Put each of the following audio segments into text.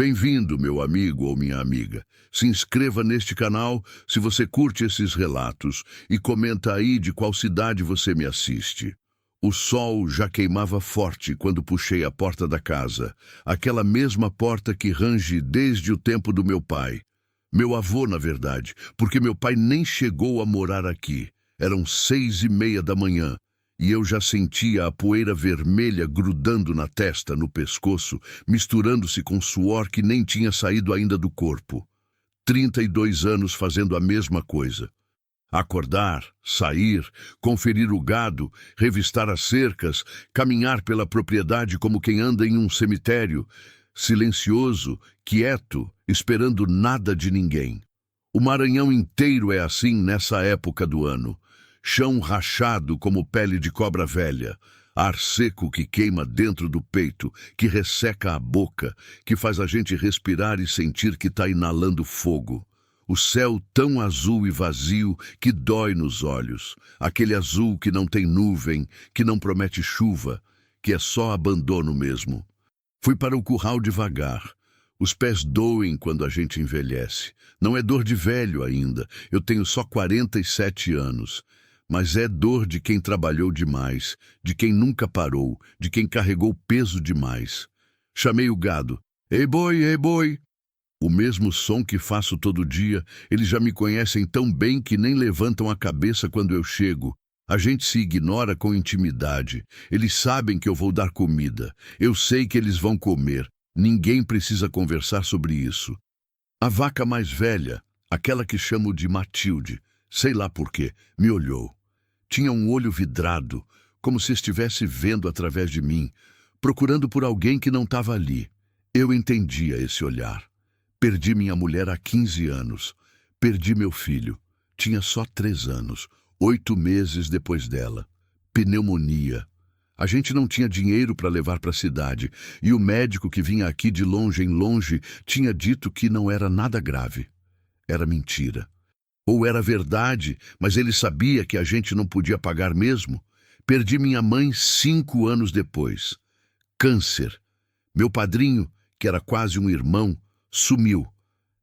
Bem-vindo, meu amigo ou minha amiga. Se inscreva neste canal se você curte esses relatos e comenta aí de qual cidade você me assiste. O sol já queimava forte quando puxei a porta da casa, aquela mesma porta que range desde o tempo do meu pai. Meu avô, na verdade, porque meu pai nem chegou a morar aqui. Eram 6:30 da manhã. E eu já sentia a poeira vermelha grudando na testa, no pescoço, misturando-se com suor que nem tinha saído ainda do corpo. 32 anos fazendo a mesma coisa. Acordar, sair, conferir o gado, revistar as cercas, caminhar pela propriedade como quem anda em um cemitério, silencioso, quieto, esperando nada de ninguém. O Maranhão inteiro é assim nessa época do ano. Chão rachado como pele de cobra velha, ar seco que queima dentro do peito, que resseca a boca, que faz a gente respirar e sentir que está inalando fogo. O céu tão azul e vazio que dói nos olhos, aquele azul que não tem nuvem, que não promete chuva, que é só abandono mesmo. Fui para o curral devagar. Os pés doem quando a gente envelhece. Não é dor de velho ainda, eu tenho só 47 anos. Mas é dor de quem trabalhou demais, de quem nunca parou, de quem carregou peso demais. Chamei o gado. Ei, boi, ei, boi! O mesmo som que faço todo dia, eles já me conhecem tão bem que nem levantam a cabeça quando eu chego. A gente se ignora com intimidade. Eles sabem que eu vou dar comida. Eu sei que eles vão comer. Ninguém precisa conversar sobre isso. A vaca mais velha, aquela que chamo de Matilde, sei lá por quê, me olhou. Tinha um olho vidrado, como se estivesse vendo através de mim, procurando por alguém que não estava ali. Eu entendia esse olhar. Perdi minha mulher há 15 anos. Perdi meu filho. Tinha só 3 anos, 8 meses depois dela. Pneumonia. A gente não tinha dinheiro para levar para a cidade, e o médico que vinha aqui de longe em longe tinha dito que não era nada grave. Era mentira. Ou era verdade, mas ele sabia que a gente não podia pagar mesmo. Perdi minha mãe 5 anos depois. Câncer. Meu padrinho, que era quase um irmão, sumiu.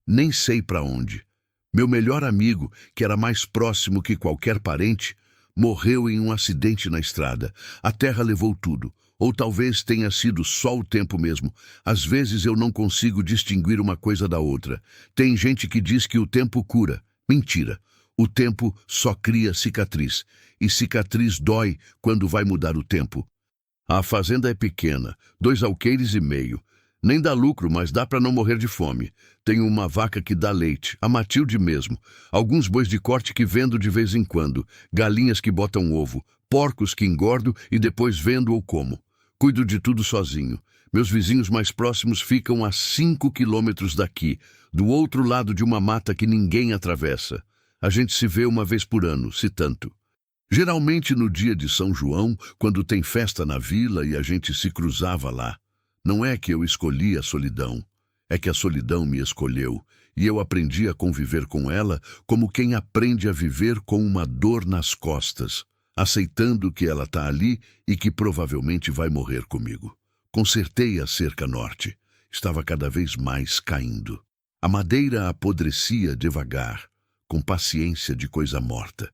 Nem sei para onde. Meu melhor amigo, que era mais próximo que qualquer parente, morreu em um acidente na estrada. A terra levou tudo. Ou talvez tenha sido só o tempo mesmo. Às vezes eu não consigo distinguir uma coisa da outra. Tem gente que diz que o tempo cura. Mentira. O tempo só cria cicatriz. E cicatriz dói quando vai mudar o tempo. A fazenda é pequena, 2 alqueires e meio. Nem dá lucro, mas dá para não morrer de fome. Tenho uma vaca que dá leite, a Matilde mesmo. Alguns bois de corte que vendo de vez em quando. Galinhas que botam ovo. Porcos que engordo e depois vendo ou como. Cuido de tudo sozinho. Meus vizinhos mais próximos ficam a 5 quilômetros daqui, do outro lado de uma mata que ninguém atravessa. A gente se vê uma vez por ano, se tanto. Geralmente no dia de São João, quando tem festa na vila e a gente se cruzava lá. Não é que eu escolhi a solidão, é que a solidão me escolheu, e eu aprendi a conviver com ela como quem aprende a viver com uma dor nas costas, aceitando que ela está ali e que provavelmente vai morrer comigo. Consertei a cerca norte. Estava cada vez mais caindo. A madeira apodrecia devagar, com paciência de coisa morta.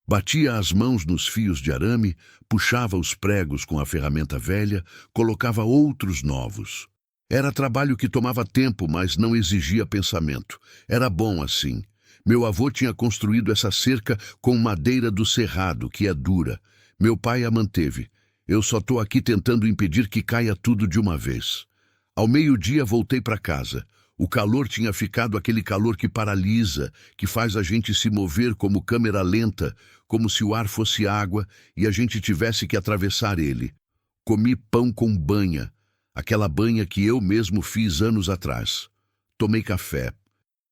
Batia as mãos nos fios de arame, puxava os pregos com a ferramenta velha, colocava outros novos. Era trabalho que tomava tempo, mas não exigia pensamento. Era bom assim. Meu avô tinha construído essa cerca com madeira do cerrado, que é dura. Meu pai a manteve. Eu só estou aqui tentando impedir que caia tudo de uma vez. Ao meio-dia voltei para casa. O calor tinha ficado aquele calor que paralisa, que faz a gente se mover como câmera lenta, como se o ar fosse água e a gente tivesse que atravessar ele. Comi pão com banha, aquela banha que eu mesmo fiz anos atrás. Tomei café.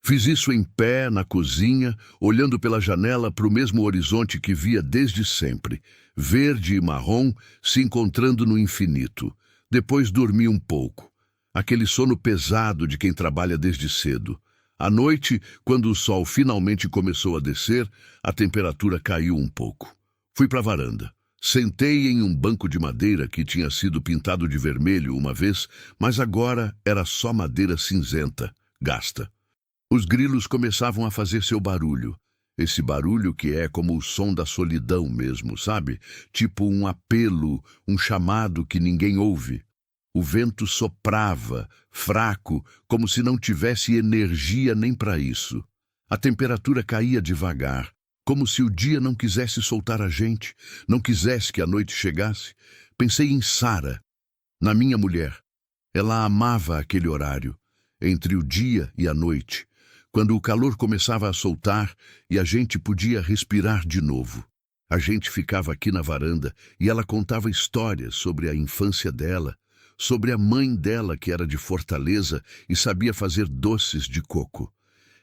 Fiz isso em pé, na cozinha, olhando pela janela para o mesmo horizonte que via desde sempre, verde e marrom, se encontrando no infinito. Depois dormi um pouco. Aquele sono pesado de quem trabalha desde cedo. À noite, quando o sol finalmente começou a descer, a temperatura caiu um pouco. Fui para a varanda. Sentei em um banco de madeira que tinha sido pintado de vermelho uma vez, mas agora era só madeira cinzenta, gasta. Os grilos começavam a fazer seu barulho. Esse barulho que é como o som da solidão mesmo, sabe? Tipo um apelo, um chamado que ninguém ouve. O vento soprava, fraco, como se não tivesse energia nem para isso. A temperatura caía devagar, como se o dia não quisesse soltar a gente, não quisesse que a noite chegasse. Pensei em Sara, na minha mulher. Ela amava aquele horário, entre o dia e a noite, quando o calor começava a soltar e a gente podia respirar de novo. A gente ficava aqui na varanda e ela contava histórias sobre a infância dela, sobre a mãe dela que era de Fortaleza e sabia fazer doces de coco.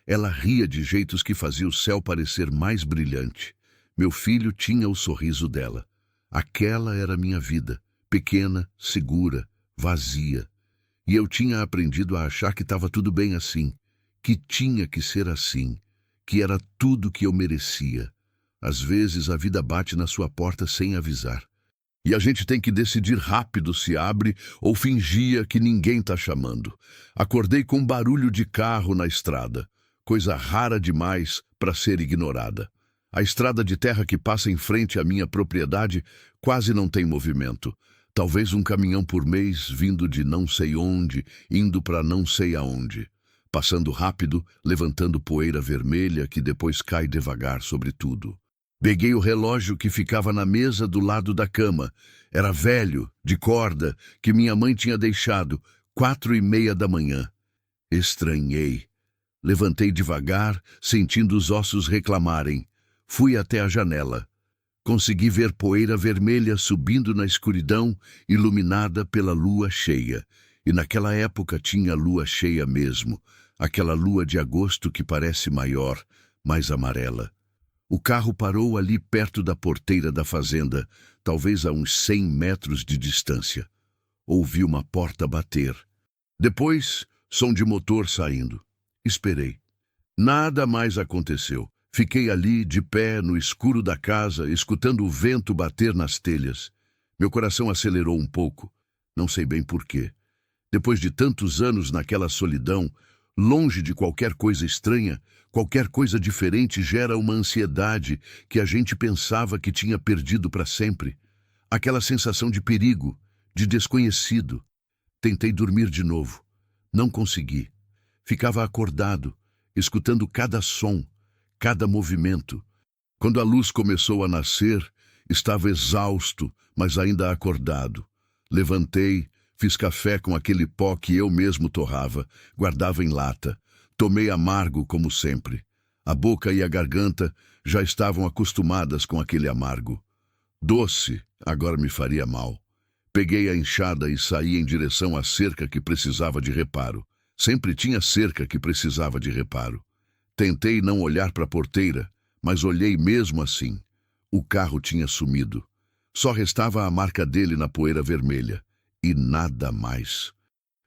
Ela ria de jeitos que fazia o céu parecer mais brilhante. Meu filho tinha o sorriso dela. Aquela era minha vida, pequena, segura, vazia. E eu tinha aprendido a achar que estava tudo bem assim, que tinha que ser assim, que era tudo que eu merecia. Às vezes a vida bate na sua porta sem avisar. E a gente tem que decidir rápido se abre ou fingia que ninguém está chamando. Acordei com um barulho de carro na estrada, coisa rara demais para ser ignorada. A estrada de terra que passa em frente à minha propriedade quase não tem movimento. Talvez um caminhão por mês vindo de não sei onde, indo para não sei aonde. Passando rápido, levantando poeira vermelha que depois cai devagar sobre tudo. Peguei o relógio que ficava na mesa do lado da cama. Era velho, de corda, que minha mãe tinha deixado, 4:30 da manhã. Estranhei. Levantei devagar, sentindo os ossos reclamarem. Fui até a janela. Consegui ver poeira vermelha subindo na escuridão, iluminada pela lua cheia. E naquela época tinha lua cheia mesmo, aquela lua de agosto que parece maior, mais amarela. O carro parou ali perto da porteira da fazenda, talvez a uns 100 metros de distância. Ouvi uma porta bater. Depois, som de motor saindo. Esperei. Nada mais aconteceu. Fiquei ali, de pé, no escuro da casa, escutando o vento bater nas telhas. Meu coração acelerou um pouco. Não sei bem por quê. Depois de tantos anos naquela solidão, longe de qualquer coisa estranha, qualquer coisa diferente gera uma ansiedade que a gente pensava que tinha perdido para sempre. Aquela sensação de perigo, de desconhecido. Tentei dormir de novo. Não consegui. Ficava acordado, escutando cada som, cada movimento. Quando a luz começou a nascer, estava exausto, mas ainda acordado. Levantei, fiz café com aquele pó que eu mesmo torrava, guardava em lata. Tomei amargo como sempre. A boca e a garganta já estavam acostumadas com aquele amargo. Doce agora me faria mal. Peguei a enxada e saí em direção à cerca que precisava de reparo. Sempre tinha cerca que precisava de reparo. Tentei não olhar para a porteira, mas olhei mesmo assim. O carro tinha sumido. Só restava a marca dele na poeira vermelha. E nada mais.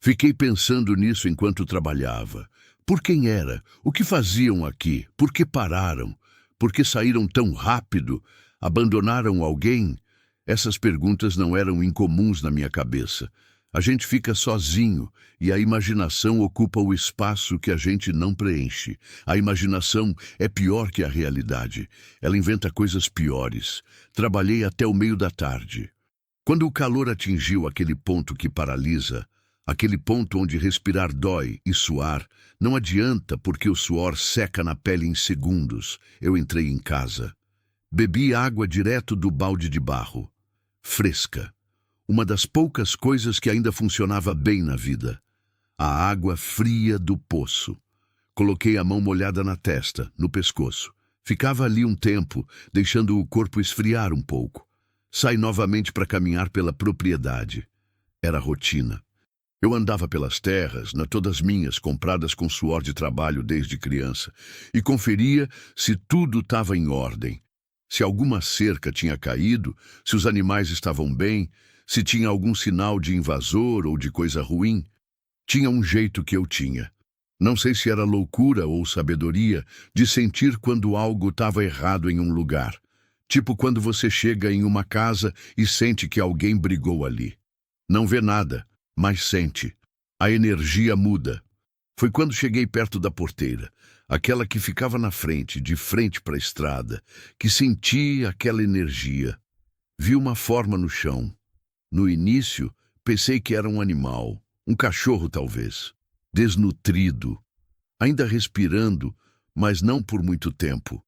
Fiquei pensando nisso enquanto trabalhava. Por quem era? O que faziam aqui? Por que pararam? Por que saíram tão rápido? Abandonaram alguém? Essas perguntas não eram incomuns na minha cabeça. A gente fica sozinho e a imaginação ocupa o espaço que a gente não preenche. A imaginação é pior que a realidade. Ela inventa coisas piores. Trabalhei até o meio da tarde. Quando o calor atingiu aquele ponto que paralisa, aquele ponto onde respirar dói e suar, não adianta porque o suor seca na pele em segundos. Eu entrei em casa. Bebi água direto do balde de barro. Fresca. Uma das poucas coisas que ainda funcionava bem na vida. A água fria do poço. Coloquei a mão molhada na testa, no pescoço. Ficava ali um tempo, deixando o corpo esfriar um pouco. Saí novamente para caminhar pela propriedade. Era rotina. Eu andava pelas terras, todas minhas, compradas com suor de trabalho desde criança, e conferia se tudo estava em ordem. Se alguma cerca tinha caído, se os animais estavam bem, se tinha algum sinal de invasor ou de coisa ruim. Tinha um jeito que eu tinha. Não sei se era loucura ou sabedoria de sentir quando algo estava errado em um lugar. Tipo quando você chega em uma casa e sente que alguém brigou ali. Não vê nada, mas sente. A energia muda. Foi quando cheguei perto da porteira, aquela que ficava na frente, de frente para a estrada, que senti aquela energia. Vi uma forma no chão. No início, pensei que era um animal, um cachorro talvez, desnutrido, ainda respirando, mas não por muito tempo.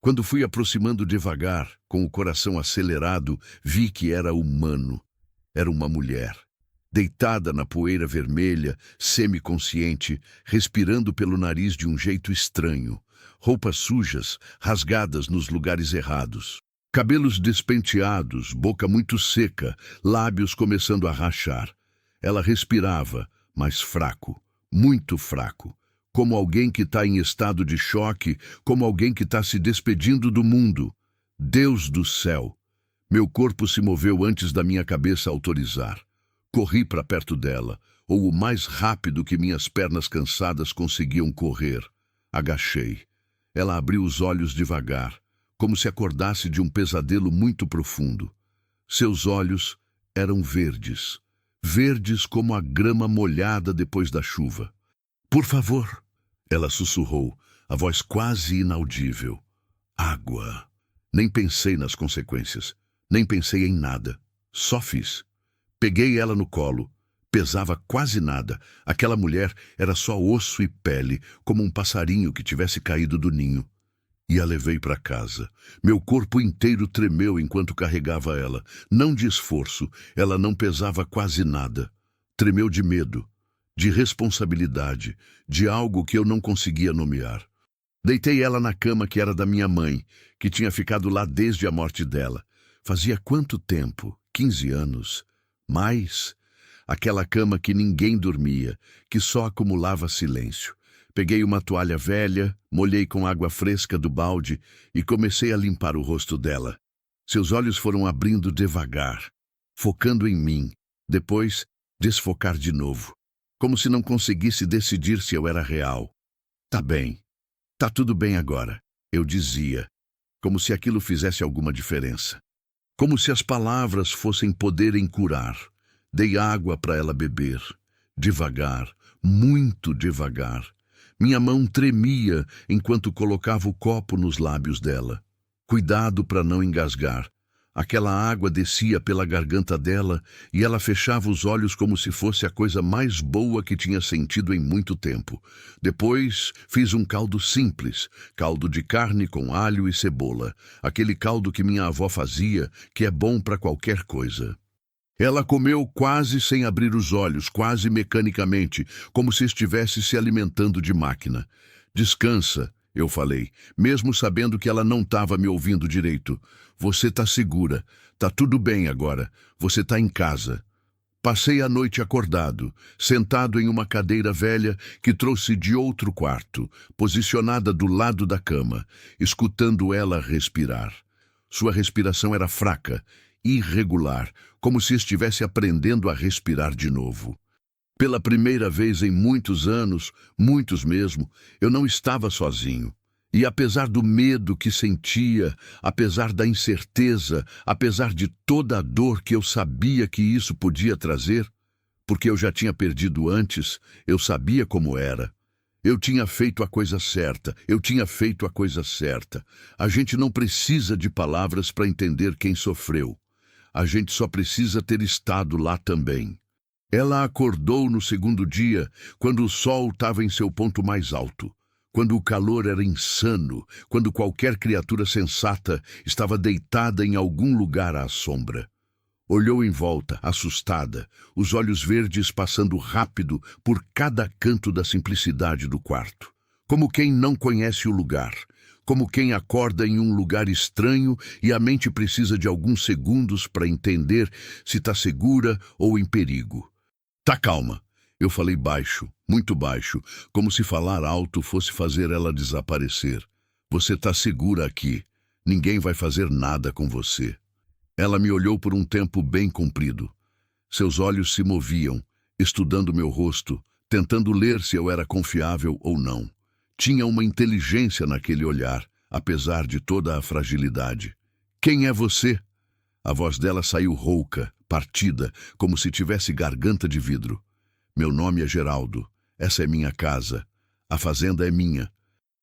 Quando fui aproximando devagar, com o coração acelerado, vi que era humano. Era uma mulher, deitada na poeira vermelha, semiconsciente, respirando pelo nariz de um jeito estranho. Roupas sujas, rasgadas nos lugares errados. Cabelos despenteados, boca muito seca, lábios começando a rachar. Ela respirava, mas fraco, muito fraco. Como alguém que está em estado de choque, como alguém que está se despedindo do mundo. Deus do céu! Meu corpo se moveu antes da minha cabeça autorizar. Corri para perto dela, ou o mais rápido que minhas pernas cansadas conseguiam correr. Agachei. Ela abriu os olhos devagar, como se acordasse de um pesadelo muito profundo. Seus olhos eram verdes, verdes como a grama molhada depois da chuva. Por favor, ela sussurrou, a voz quase inaudível. Água. Nem pensei nas consequências, nem pensei em nada. Só fiz. Peguei ela no colo. Pesava quase nada. Aquela mulher era só osso e pele, como um passarinho que tivesse caído do ninho. E a levei para casa. Meu corpo inteiro tremeu enquanto carregava ela. Não de esforço, ela não pesava quase nada. Tremeu de medo, de responsabilidade, de algo que eu não conseguia nomear. Deitei ela na cama que era da minha mãe, que tinha ficado lá desde a morte dela. Fazia quanto tempo? 15 anos? Mais? Aquela cama que ninguém dormia, que só acumulava silêncio. Peguei uma toalha velha, molhei com água fresca do balde e comecei a limpar o rosto dela. Seus olhos foram abrindo devagar, focando em mim. Depois, desfocar de novo, como se não conseguisse decidir se eu era real. Tá bem. Tá tudo bem agora, eu dizia, como se aquilo fizesse alguma diferença. Como se as palavras fossem poder em curar. Dei água para ela beber, devagar, muito devagar. Minha mão tremia enquanto colocava o copo nos lábios dela. Cuidado para não engasgar. Aquela água descia pela garganta dela e ela fechava os olhos como se fosse a coisa mais boa que tinha sentido em muito tempo. Depois fiz um caldo simples, caldo de carne com alho e cebola, aquele caldo que minha avó fazia, que é bom para qualquer coisa. Ela comeu quase sem abrir os olhos, quase mecanicamente, como se estivesse se alimentando de máquina. Descansa, eu falei, mesmo sabendo que ela não estava me ouvindo direito. Você está segura, está tudo bem agora, você está em casa. Passei a noite acordado, sentado em uma cadeira velha que trouxe de outro quarto, posicionada do lado da cama, escutando ela respirar. Sua respiração era fraca, irregular, como se estivesse aprendendo a respirar de novo. Pela primeira vez em muitos anos, muitos mesmo, eu não estava sozinho. E apesar do medo que sentia, apesar da incerteza, apesar de toda a dor que eu sabia que isso podia trazer, porque eu já tinha perdido antes, eu sabia como era. Eu tinha feito a coisa certa, eu tinha feito a coisa certa. A gente não precisa de palavras para entender quem sofreu. A gente só precisa ter estado lá também. Ela acordou no segundo dia, quando o sol estava em seu ponto mais alto, quando o calor era insano, quando qualquer criatura sensata estava deitada em algum lugar à sombra. Olhou em volta, assustada, os olhos verdes passando rápido por cada canto da simplicidade do quarto, como quem não conhece o lugar, como quem acorda em um lugar estranho e a mente precisa de alguns segundos para entender se está segura ou em perigo. Tá calma, eu falei baixo, muito baixo, como se falar alto fosse fazer ela desaparecer. Você tá segura aqui, ninguém vai fazer nada com você. Ela me olhou por um tempo bem comprido. Seus olhos se moviam, estudando meu rosto, tentando ler se eu era confiável ou não. Tinha uma inteligência naquele olhar, apesar de toda a fragilidade. Quem é você? A voz dela saiu rouca, partida, como se tivesse garganta de vidro. Meu nome é Geraldo. Essa é minha casa. A fazenda é minha.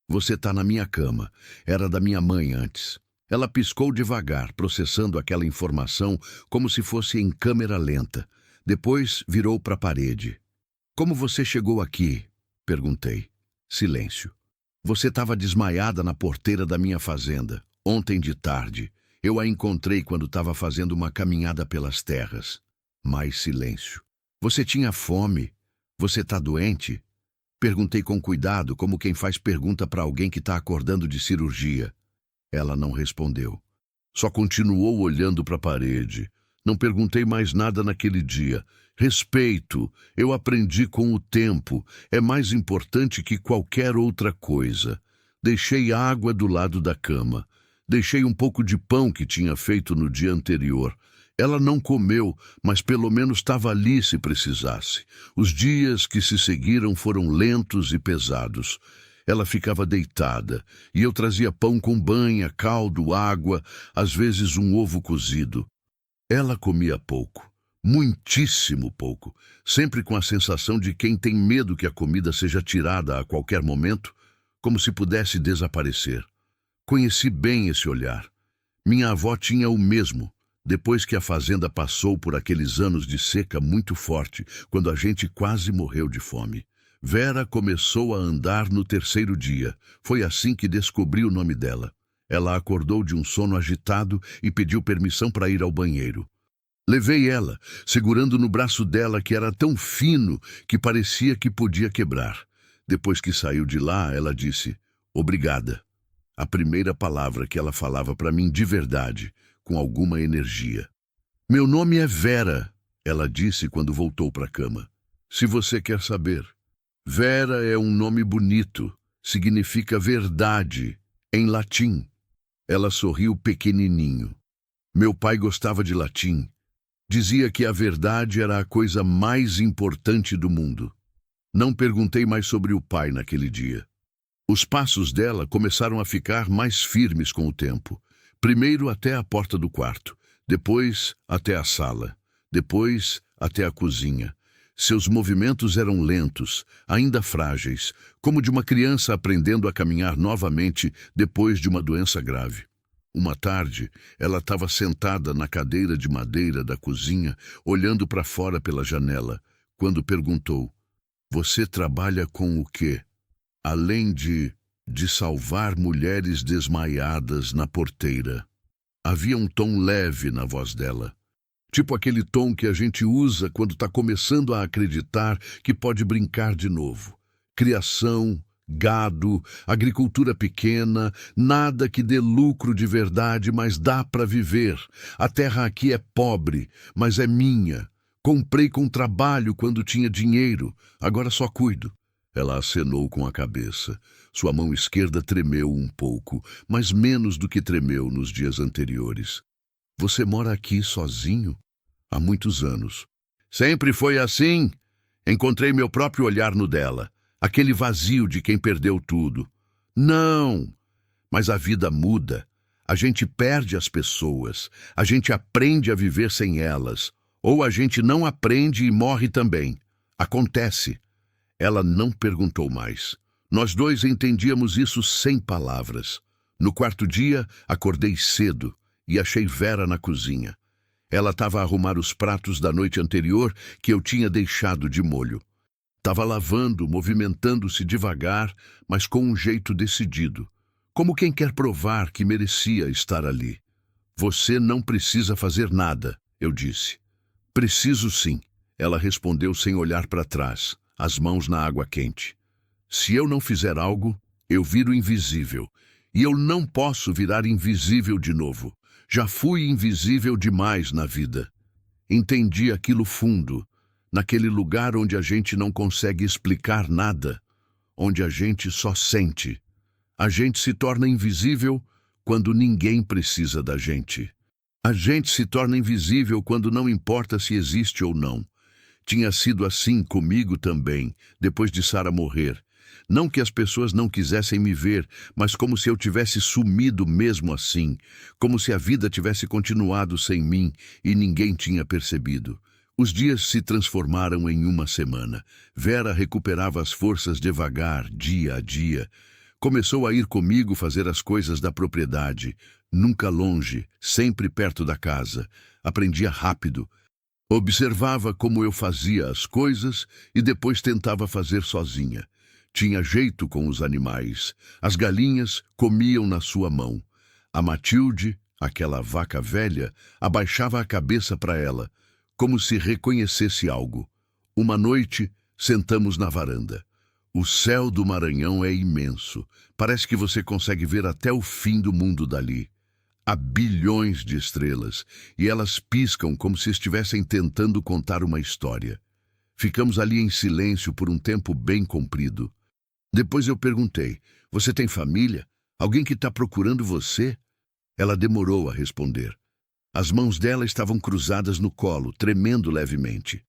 Você está na minha cama. Era da minha mãe antes. Ela piscou devagar, processando aquela informação como se fosse em câmera lenta. Depois virou para a parede. Como você chegou aqui? Perguntei. Silêncio. Você estava desmaiada na porteira da minha fazenda. Ontem de tarde. Eu a encontrei quando estava fazendo uma caminhada pelas terras. Mais silêncio. Você tinha fome? Você está doente? Perguntei com cuidado, como quem faz pergunta para alguém que está acordando de cirurgia. Ela não respondeu. Só continuou olhando para a parede. Não perguntei mais nada naquele dia. Respeito, eu aprendi com o tempo. É mais importante que qualquer outra coisa. Deixei água do lado da cama. Deixei um pouco de pão que tinha feito no dia anterior. Ela não comeu, mas pelo menos estava ali se precisasse. Os dias que se seguiram foram lentos e pesados. Ela ficava deitada, e eu trazia pão com banha, caldo, água, às vezes um ovo cozido. Ela comia pouco, muitíssimo pouco, sempre com a sensação de quem tem medo que a comida seja tirada a qualquer momento, como se pudesse desaparecer. Conheci bem esse olhar. Minha avó tinha o mesmo. Depois que a fazenda passou por aqueles anos de seca muito forte, quando a gente quase morreu de fome. Vera começou a andar no terceiro dia. Foi assim que descobri o nome dela. Ela acordou de um sono agitado e pediu permissão para ir ao banheiro. Levei ela, segurando no braço dela que era tão fino que parecia que podia quebrar. Depois que saiu de lá, ela disse, "Obrigada." A primeira palavra que ela falava para mim de verdade, com alguma energia. "Meu nome é Vera," ela disse quando voltou para a cama. "Se você quer saber. Vera é um nome bonito, significa verdade, em latim." Ela sorriu pequenininho. Meu pai gostava de latim. Dizia que a verdade era a coisa mais importante do mundo. Não perguntei mais sobre o pai naquele dia. Os passos dela começaram a ficar mais firmes com o tempo. Primeiro até a porta do quarto, depois até a sala, depois até a cozinha. Seus movimentos eram lentos, ainda frágeis, como de uma criança aprendendo a caminhar novamente depois de uma doença grave. Uma tarde, ela estava sentada na cadeira de madeira da cozinha, olhando para fora pela janela, quando perguntou, "Você trabalha com o quê? Além de salvar mulheres desmaiadas na porteira." Havia um tom leve na voz dela. Tipo aquele tom que a gente usa quando está começando a acreditar que pode brincar de novo. Criação, gado, agricultura pequena, nada que dê lucro de verdade, mas dá para viver. A terra aqui é pobre, mas é minha. Comprei com trabalho quando tinha dinheiro, agora só cuido. Ela acenou com a cabeça. Sua mão esquerda tremeu um pouco, mas menos do que tremeu nos dias anteriores. "Você mora aqui sozinho?" "Há muitos anos." "Sempre foi assim?" Encontrei meu próprio olhar no dela. Aquele vazio de quem perdeu tudo. "Não, mas a vida muda. A gente perde as pessoas. A gente aprende a viver sem elas. Ou a gente não aprende e morre também. Acontece." Ela não perguntou mais. Nós dois entendíamos isso sem palavras. No quarto dia, acordei cedo e achei Vera na cozinha. Ela estava a arrumar os pratos da noite anterior que eu tinha deixado de molho. Estava lavando, movimentando-se devagar, mas com um jeito decidido, como quem quer provar que merecia estar ali. "Você não precisa fazer nada," eu disse. "Preciso sim," ela respondeu sem olhar para trás, as mãos na água quente. "Se eu não fizer algo, eu viro invisível. E eu não posso virar invisível de novo. Já fui invisível demais na vida." Entendi aquilo fundo, naquele lugar onde a gente não consegue explicar nada, onde a gente só sente. A gente se torna invisível quando ninguém precisa da gente. A gente se torna invisível quando não importa se existe ou não. Tinha sido assim comigo também, depois de Sara morrer. Não que as pessoas não quisessem me ver, mas como se eu tivesse sumido mesmo assim, como se a vida tivesse continuado sem mim e ninguém tinha percebido. Os dias se transformaram em uma semana. Vera recuperava as forças devagar, dia a dia. Começou a ir comigo fazer as coisas da propriedade, nunca longe, sempre perto da casa. Aprendia rápido. Observava como eu fazia as coisas e depois tentava fazer sozinha. Tinha jeito com os animais. As galinhas comiam na sua mão. A Matilde, aquela vaca velha, abaixava a cabeça para ela, como se reconhecesse algo. Uma noite, sentamos na varanda. O céu do Maranhão é imenso. Parece que você consegue ver até o fim do mundo dali. Há bilhões de estrelas, e elas piscam como se estivessem tentando contar uma história. Ficamos ali em silêncio por um tempo bem comprido. Depois eu perguntei, você tem família? Alguém que está procurando você? Ela demorou a responder. As mãos dela estavam cruzadas no colo, tremendo levemente.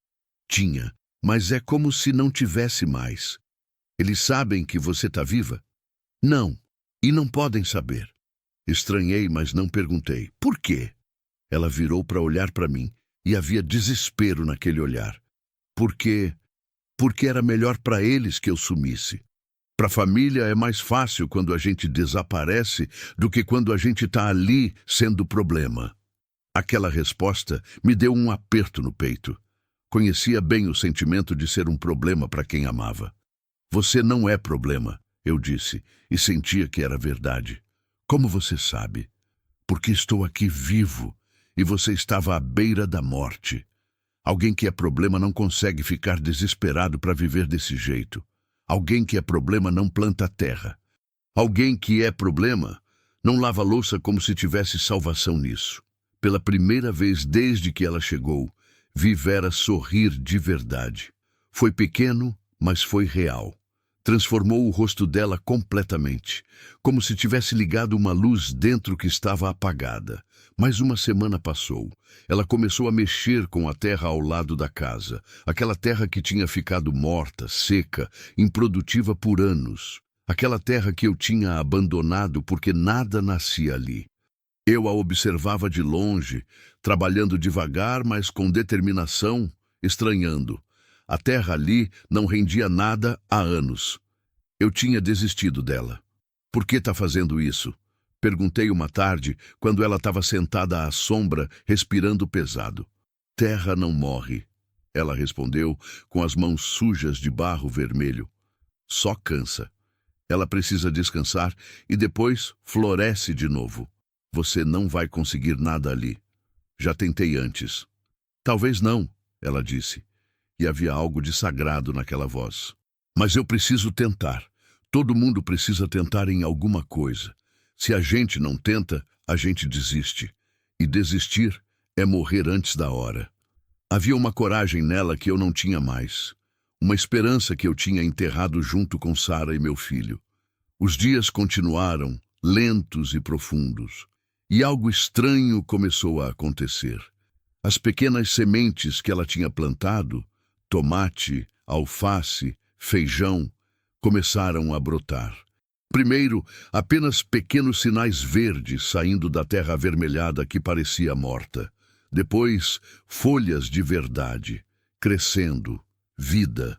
Tinha, mas é como se não tivesse mais. Eles sabem que você está viva? Não, e não podem saber. Estranhei, mas não perguntei. Por quê? Ela virou para olhar para mim, e havia desespero naquele olhar. Porque era melhor para eles que eu sumisse. Para a família é mais fácil quando a gente desaparece do que quando a gente está ali sendo problema. Aquela resposta me deu um aperto no peito. Conhecia bem o sentimento de ser um problema para quem amava. Você não é problema, eu disse, e sentia que era verdade. Como você sabe? Porque estou aqui vivo e você estava à beira da morte. Alguém que é problema não consegue ficar desesperado para viver desse jeito. Alguém que é problema não planta terra. Alguém que é problema não lava louça como se tivesse salvação nisso. Pela primeira vez desde que ela chegou, vi Vera sorrir de verdade. Foi pequeno, mas foi real. Transformou o rosto dela completamente, como se tivesse ligado uma luz dentro que estava apagada. Mais uma semana passou. Ela começou a mexer com a terra ao lado da casa, aquela terra que tinha ficado morta, seca, improdutiva por anos. Aquela terra que eu tinha abandonado porque nada nascia ali. Eu a observava de longe, trabalhando devagar, mas com determinação, estranhando. A terra ali não rendia nada há anos. Eu tinha desistido dela. Por que está fazendo isso? Perguntei uma tarde, quando ela estava sentada à sombra, respirando pesado. Terra não morre, ela respondeu, com as mãos sujas de barro vermelho. Só cansa. Ela precisa descansar e depois floresce de novo. Você não vai conseguir nada ali. Já tentei antes. Talvez não, ela disse. E havia algo de sagrado naquela voz. Mas eu preciso tentar. Todo mundo precisa tentar em alguma coisa. Se a gente não tenta, a gente desiste. E desistir é morrer antes da hora. Havia uma coragem nela que eu não tinha mais. Uma esperança que eu tinha enterrado junto com Sara e meu filho. Os dias continuaram, lentos e profundos. E algo estranho começou a acontecer. As pequenas sementes que ela tinha plantado, tomate, alface, feijão, começaram a brotar. Primeiro, apenas pequenos sinais verdes saindo da terra avermelhada que parecia morta. Depois, folhas de verdade, crescendo, vida.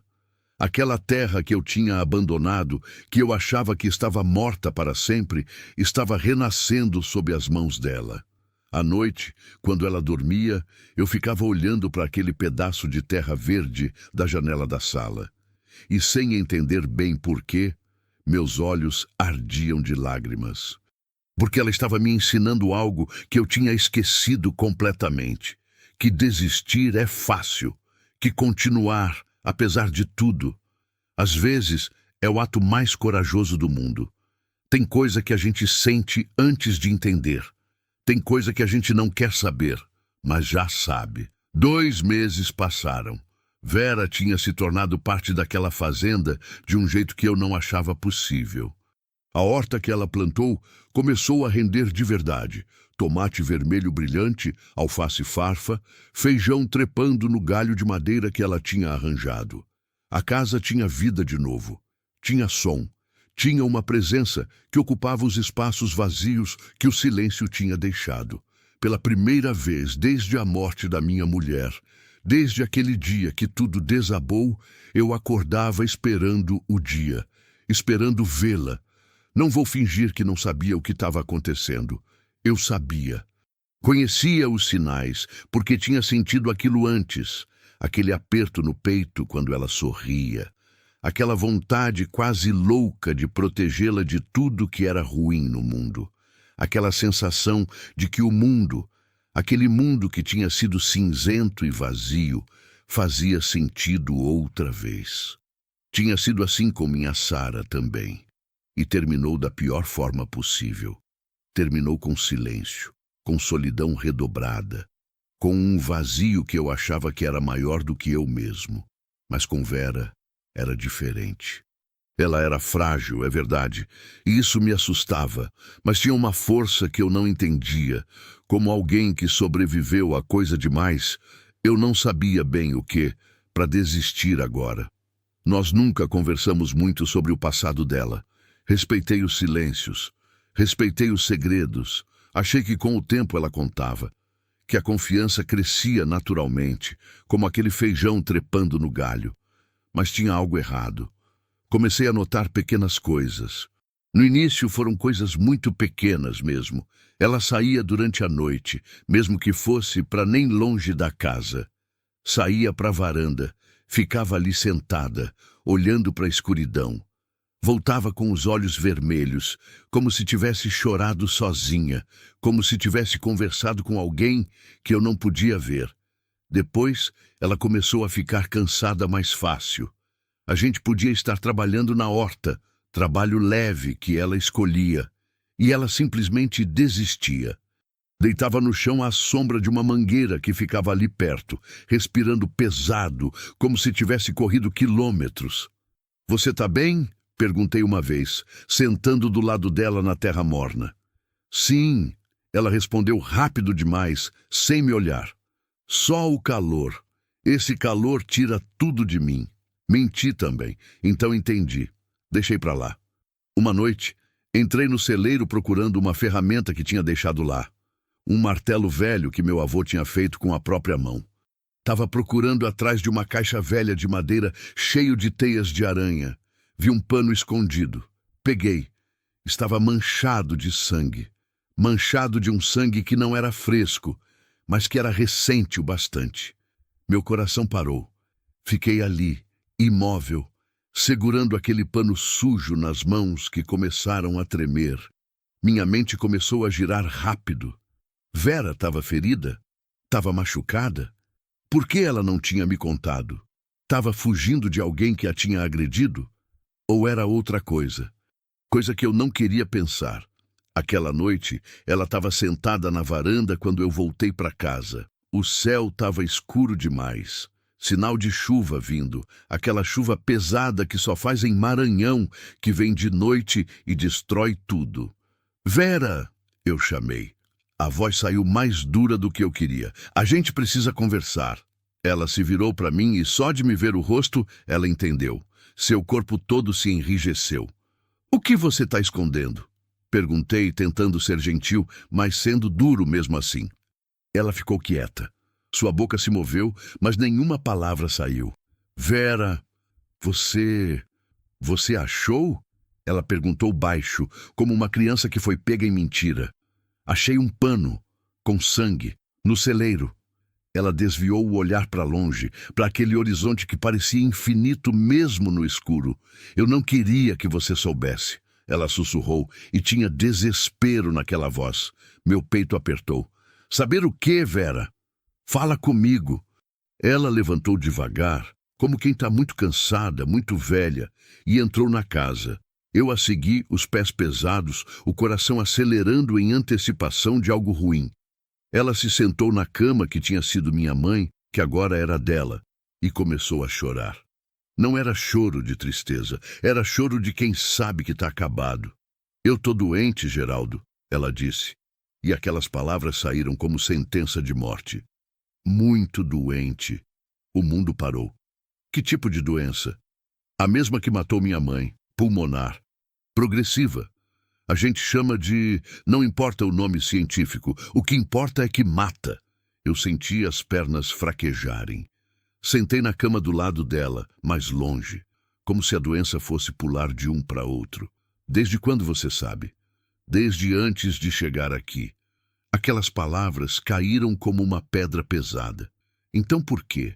Aquela terra que eu tinha abandonado, que eu achava que estava morta para sempre, estava renascendo sob as mãos dela. À noite, quando ela dormia, eu ficava olhando para aquele pedaço de terra verde da janela da sala. E sem entender bem por quê, meus olhos ardiam de lágrimas. Porque ela estava me ensinando algo que eu tinha esquecido completamente. Que desistir é fácil, que continuar, apesar de tudo, às vezes é o ato mais corajoso do mundo. Tem coisa que a gente sente antes de entender. Tem coisa que a gente não quer saber, mas já sabe. 2 meses passaram. Vera tinha se tornado parte daquela fazenda de um jeito que eu não achava possível. A horta que ela plantou começou a render de verdade. Tomate vermelho brilhante, alface farfa, feijão trepando no galho de madeira que ela tinha arranjado. A casa tinha vida de novo. tinha som, tinha uma presença que ocupava os espaços vazios que o silêncio tinha deixado. Pela primeira vez desde a morte da minha mulher, desde aquele dia que tudo desabou, eu acordava esperando o dia, esperando vê-la. Não vou fingir que não sabia o que estava acontecendo. Eu sabia. Conhecia os sinais, porque tinha sentido aquilo antes. Aquele aperto no peito quando ela sorria. Aquela vontade quase louca de protegê-la de tudo que era ruim no mundo. Aquela sensação de que o mundo, aquele mundo que tinha sido cinzento e vazio, fazia sentido outra vez. Tinha sido assim com minha Sara também. E terminou da pior forma possível. Terminou com silêncio, com solidão redobrada, com um vazio que eu achava que era maior do que eu mesmo. Mas com Vera era diferente. Ela era frágil, é verdade, e isso me assustava, mas tinha uma força que eu não entendia. Como alguém que sobreviveu a coisa demais, eu não sabia bem o que, para desistir agora. Nós nunca conversamos muito sobre o passado dela. Respeitei os silêncios, respeitei os segredos. Achei que com o tempo ela contava, que a confiança crescia naturalmente, como aquele feijão trepando no galho. Mas tinha algo errado. Comecei a notar pequenas coisas. No início foram coisas muito pequenas mesmo. Ela saía durante a noite, mesmo que fosse para nem longe da casa. Saía para a varanda, ficava ali sentada, olhando para a escuridão. Voltava com os olhos vermelhos, como se tivesse chorado sozinha, como se tivesse conversado com alguém que eu não podia ver. Depois, ela começou a ficar cansada mais fácil. A gente podia estar trabalhando na horta, trabalho leve que ela escolhia, e ela simplesmente desistia. Deitava no chão à sombra de uma mangueira que ficava ali perto, respirando pesado, como se tivesse corrido quilômetros. "Você tá bem?" Perguntei uma vez, sentando do lado dela na terra morna. "Sim", ela respondeu rápido demais, sem me olhar. "Só o calor. Esse calor tira tudo de mim." Menti também, então entendi. Deixei pra lá. Uma noite, entrei no celeiro procurando uma ferramenta que tinha deixado lá. Um martelo velho que meu avô tinha feito com a própria mão. Tava procurando atrás de uma caixa velha de madeira cheio de teias de aranha. Vi um pano escondido. Peguei. Estava manchado de sangue. Manchado de um sangue que não era fresco, mas que era recente o bastante. Meu coração parou. Fiquei ali, imóvel, segurando aquele pano sujo nas mãos que começaram a tremer. Minha mente começou a girar rápido. Vera estava ferida? Estava machucada? Por que ela não tinha me contado? Estava fugindo de alguém que a tinha agredido? Ou era outra coisa? Coisa que eu não queria pensar. Aquela noite, ela estava sentada na varanda quando eu voltei para casa. O céu estava escuro demais. Sinal de chuva vindo. Aquela chuva pesada que só faz em Maranhão, que vem de noite e destrói tudo. "Vera!" eu chamei. A voz saiu mais dura do que eu queria. "A gente precisa conversar." Ela se virou para mim e só de me ver o rosto, ela entendeu. Seu corpo todo se enrijeceu. "O que você está escondendo?" Perguntei, tentando ser gentil, mas sendo duro mesmo assim. Ela ficou quieta. Sua boca se moveu, mas nenhuma palavra saiu. "Vera, você achou?" Ela perguntou baixo, como uma criança que foi pega em mentira. "Achei um pano, com sangue, no celeiro." Ela desviou o olhar para longe, para aquele horizonte que parecia infinito mesmo no escuro. "Eu não queria que você soubesse." Ela sussurrou, e tinha desespero naquela voz. Meu peito apertou. "Saber o quê, Vera? Fala comigo." Ela levantou devagar, como quem está muito cansada, muito velha, e entrou na casa. Eu a segui, os pés pesados, o coração acelerando em antecipação de algo ruim. Ela se sentou na cama que tinha sido minha mãe, que agora era dela, e começou a chorar. Não era choro de tristeza, era choro de quem sabe que está acabado. "Eu tô doente, Geraldo," ela disse, e aquelas palavras saíram como sentença de morte. "Muito doente." O mundo parou. "Que tipo de doença?" "A mesma que matou minha mãe. pulmonar, progressiva. A gente chama de... Não importa o nome científico, o que importa é que mata. Eu senti as pernas fraquejarem. Sentei na cama do lado dela, mais longe, como se a doença fosse pular de um para outro. Desde quando você sabe? Desde antes de chegar aqui. Aquelas palavras caíram como uma pedra pesada. Então por quê?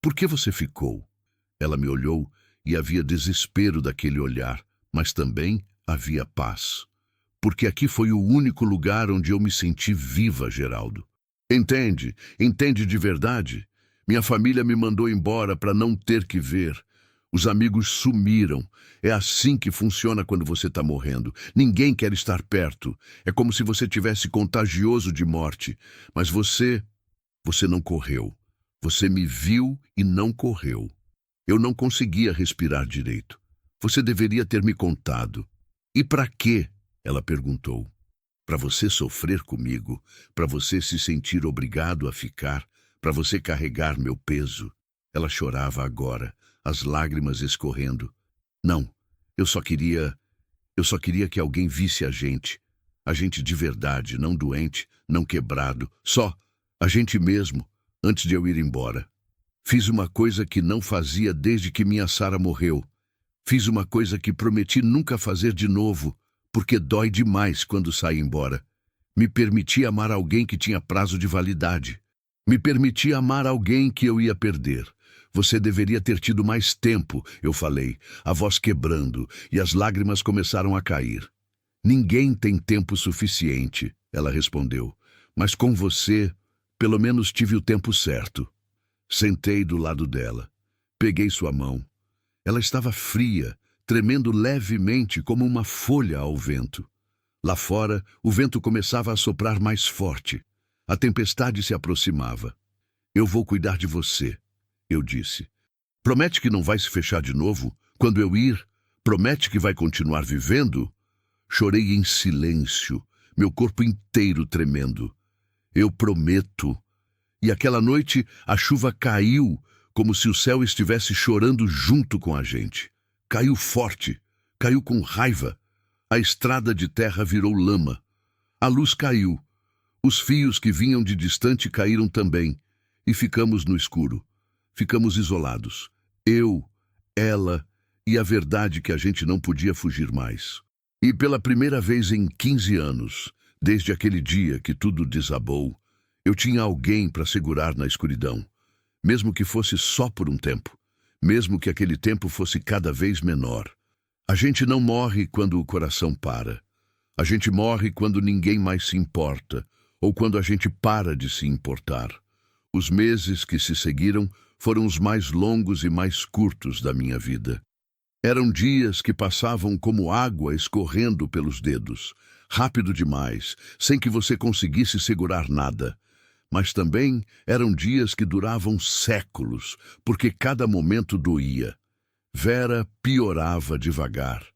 Por que você ficou? Ela me olhou e havia desespero daquele olhar, mas também havia paz. Porque aqui foi o único lugar onde eu me senti viva, Geraldo. Entende de verdade? Minha família me mandou embora para não ter que ver. Os amigos sumiram. É assim que funciona quando você está morrendo. Ninguém quer estar perto. É como se você tivesse contagioso de morte. Mas você não correu. Você me viu e não correu. Eu não conseguia respirar direito. Você deveria ter me contado. E para quê? Ela perguntou. Para você sofrer comigo, para você se sentir obrigado a ficar, para você carregar meu peso. Ela chorava agora, as lágrimas escorrendo. Não, eu só queria que alguém visse a gente de verdade, não doente, não quebrado, só a gente mesmo, antes de eu ir embora. Fiz uma coisa que não fazia desde que minha Sara morreu. Fiz uma coisa que prometi nunca fazer de novo, porque dói demais quando sai embora. Me permiti amar alguém que tinha prazo de validade. Me permiti amar alguém que eu ia perder. Você deveria ter tido mais tempo, eu falei, a voz quebrando, e as lágrimas começaram a cair. Ninguém tem tempo suficiente, ela respondeu. Mas com você, pelo menos tive o tempo certo. Sentei do lado dela. Peguei sua mão. Ela estava fria, tremendo levemente como uma folha ao vento. Lá fora, o vento começava a soprar mais forte. A tempestade se aproximava. Eu vou cuidar de você, eu disse. Promete que não vai se fechar de novo? Quando eu ir, promete que vai continuar vivendo? Chorei em silêncio, meu corpo inteiro tremendo. Eu prometo. E aquela noite a chuva caiu, como se o céu estivesse chorando junto com a gente. Caiu forte, caiu com raiva. A estrada de terra virou lama. A luz caiu. Os fios que vinham de distante caíram também. E ficamos no escuro. Ficamos isolados. Eu, ela e a verdade que a gente não podia fugir mais. E pela primeira vez em 15 anos, desde aquele dia que tudo desabou, eu tinha alguém para segurar na escuridão. Mesmo que fosse só por um tempo. Mesmo que aquele tempo fosse cada vez menor. A gente não morre quando o coração para. A gente morre quando ninguém mais se importa, ou quando a gente para de se importar. Os meses que se seguiram foram os mais longos e mais curtos da minha vida. Eram dias que passavam como água escorrendo pelos dedos, rápido demais, sem que você conseguisse segurar nada. Mas também eram dias que duravam séculos, porque cada momento doía. Vera piorava devagar,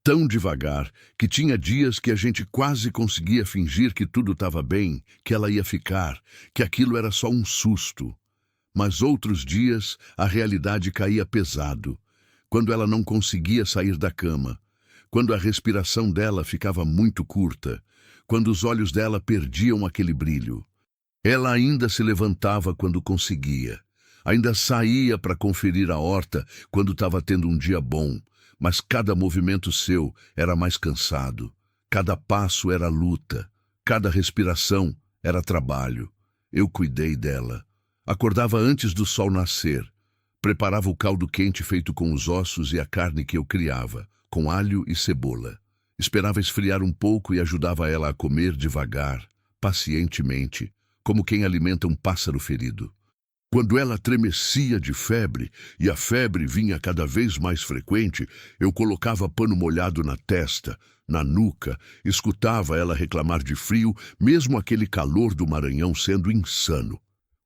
tão devagar que tinha dias que a gente quase conseguia fingir que tudo estava bem, que ela ia ficar, que aquilo era só um susto. Mas outros dias a realidade caía pesado, quando ela não conseguia sair da cama, quando a respiração dela ficava muito curta, quando os olhos dela perdiam aquele brilho. Ela ainda se levantava quando conseguia. Ainda saía para conferir a horta quando estava tendo um dia bom, mas cada movimento seu era mais cansado. Cada passo era luta. Cada respiração era trabalho. Eu cuidei dela. Acordava antes do sol nascer. Preparava o caldo quente feito com os ossos e a carne que eu criava, com alho e cebola. Esperava esfriar um pouco e ajudava ela a comer devagar, pacientemente, como quem alimenta um pássaro ferido. Quando ela tremecia de febre, e a febre vinha cada vez mais frequente, eu colocava pano molhado na testa, na nuca, escutava ela reclamar de frio, mesmo aquele calor do Maranhão sendo insano.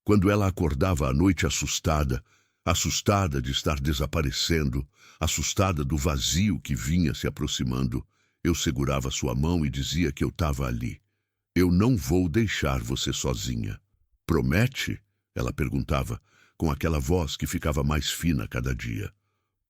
Quando ela acordava à noite assustada, assustada de estar desaparecendo, assustada do vazio que vinha se aproximando, eu segurava sua mão e dizia que eu estava ali. Eu não vou deixar você sozinha. Promete? Ela perguntava, com aquela voz que ficava mais fina cada dia.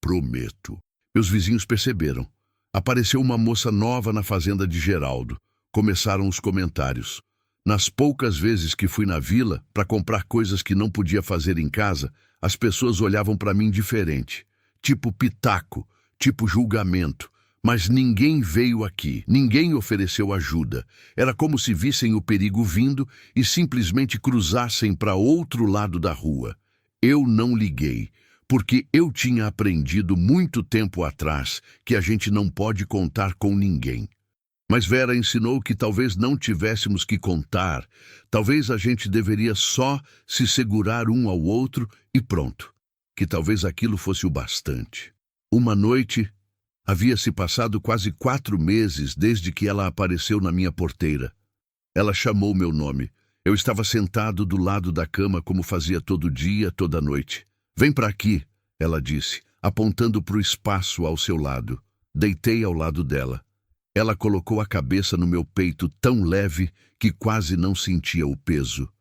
Prometo. Meus vizinhos perceberam. Apareceu uma moça nova na fazenda de Geraldo. Começaram os comentários. Nas poucas vezes que fui na vila para comprar coisas que não podia fazer em casa, as pessoas olhavam para mim diferente. Tipo pitaco, tipo julgamento. Mas ninguém veio aqui, ninguém ofereceu ajuda. Era como se vissem o perigo vindo e simplesmente cruzassem para outro lado da rua. Eu não liguei, porque eu tinha aprendido muito tempo atrás que a gente não pode contar com ninguém. Mas Vera ensinou que talvez não tivéssemos que contar, talvez a gente deveria só se segurar um ao outro e pronto, que talvez aquilo fosse o bastante. Uma noite, havia-se passado quase 4 meses desde que ela apareceu na minha porteira. Ela chamou meu nome. Eu estava sentado do lado da cama como fazia todo dia, toda noite. Vem para aqui, ela disse, apontando para o espaço ao seu lado. Deitei ao lado dela. Ela colocou a cabeça no meu peito tão leve que quase não sentia o peso.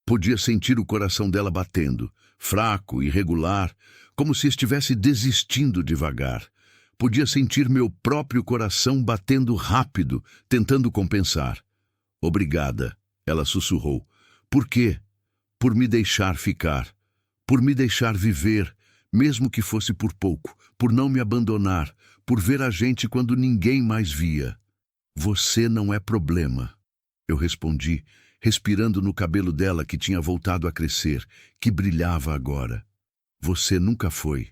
Podia sentir o coração dela batendo, fraco, irregular, como se estivesse desistindo devagar. Podia sentir meu próprio coração batendo rápido, tentando compensar. Obrigada, ela sussurrou. Por quê? Por me deixar ficar, por me deixar viver, mesmo que fosse por pouco, por não me abandonar, por ver a gente quando ninguém mais via. Você não é problema, eu respondi, respirando no cabelo dela que tinha voltado a crescer, que brilhava agora. Você nunca foi.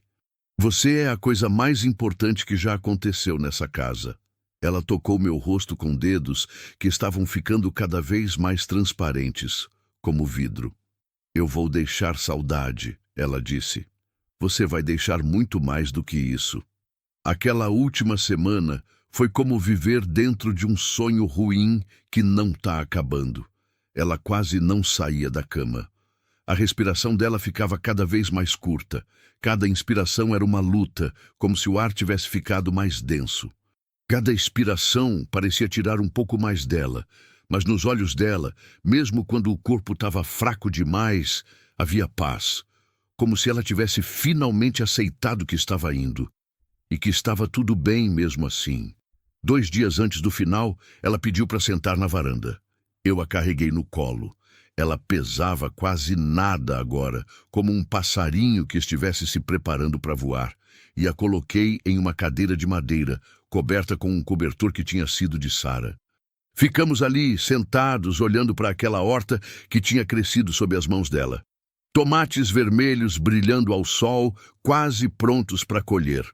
Você é a coisa mais importante que já aconteceu nessa casa. Ela tocou meu rosto com dedos que estavam ficando cada vez mais transparentes, como vidro. Eu vou deixar saudade, ela disse. Você vai deixar muito mais do que isso. Aquela última semana foi como viver dentro de um sonho ruim que não está acabando. Ela quase não saía da cama. A respiração dela ficava cada vez mais curta. Cada inspiração era uma luta, como se o ar tivesse ficado mais denso. Cada expiração parecia tirar um pouco mais dela, mas nos olhos dela, mesmo quando o corpo estava fraco demais, havia paz, como se ela tivesse finalmente aceitado que estava indo, e que estava tudo bem mesmo assim. 2 dias antes do final, ela pediu para sentar na varanda. Eu a carreguei no colo. Ela pesava quase nada agora, como um passarinho que estivesse se preparando para voar, e a coloquei em uma cadeira de madeira, coberta com um cobertor que tinha sido de Sara. Ficamos ali, sentados, olhando para aquela horta que tinha crescido sob as mãos dela. Tomates vermelhos brilhando ao sol, quase prontos para colher.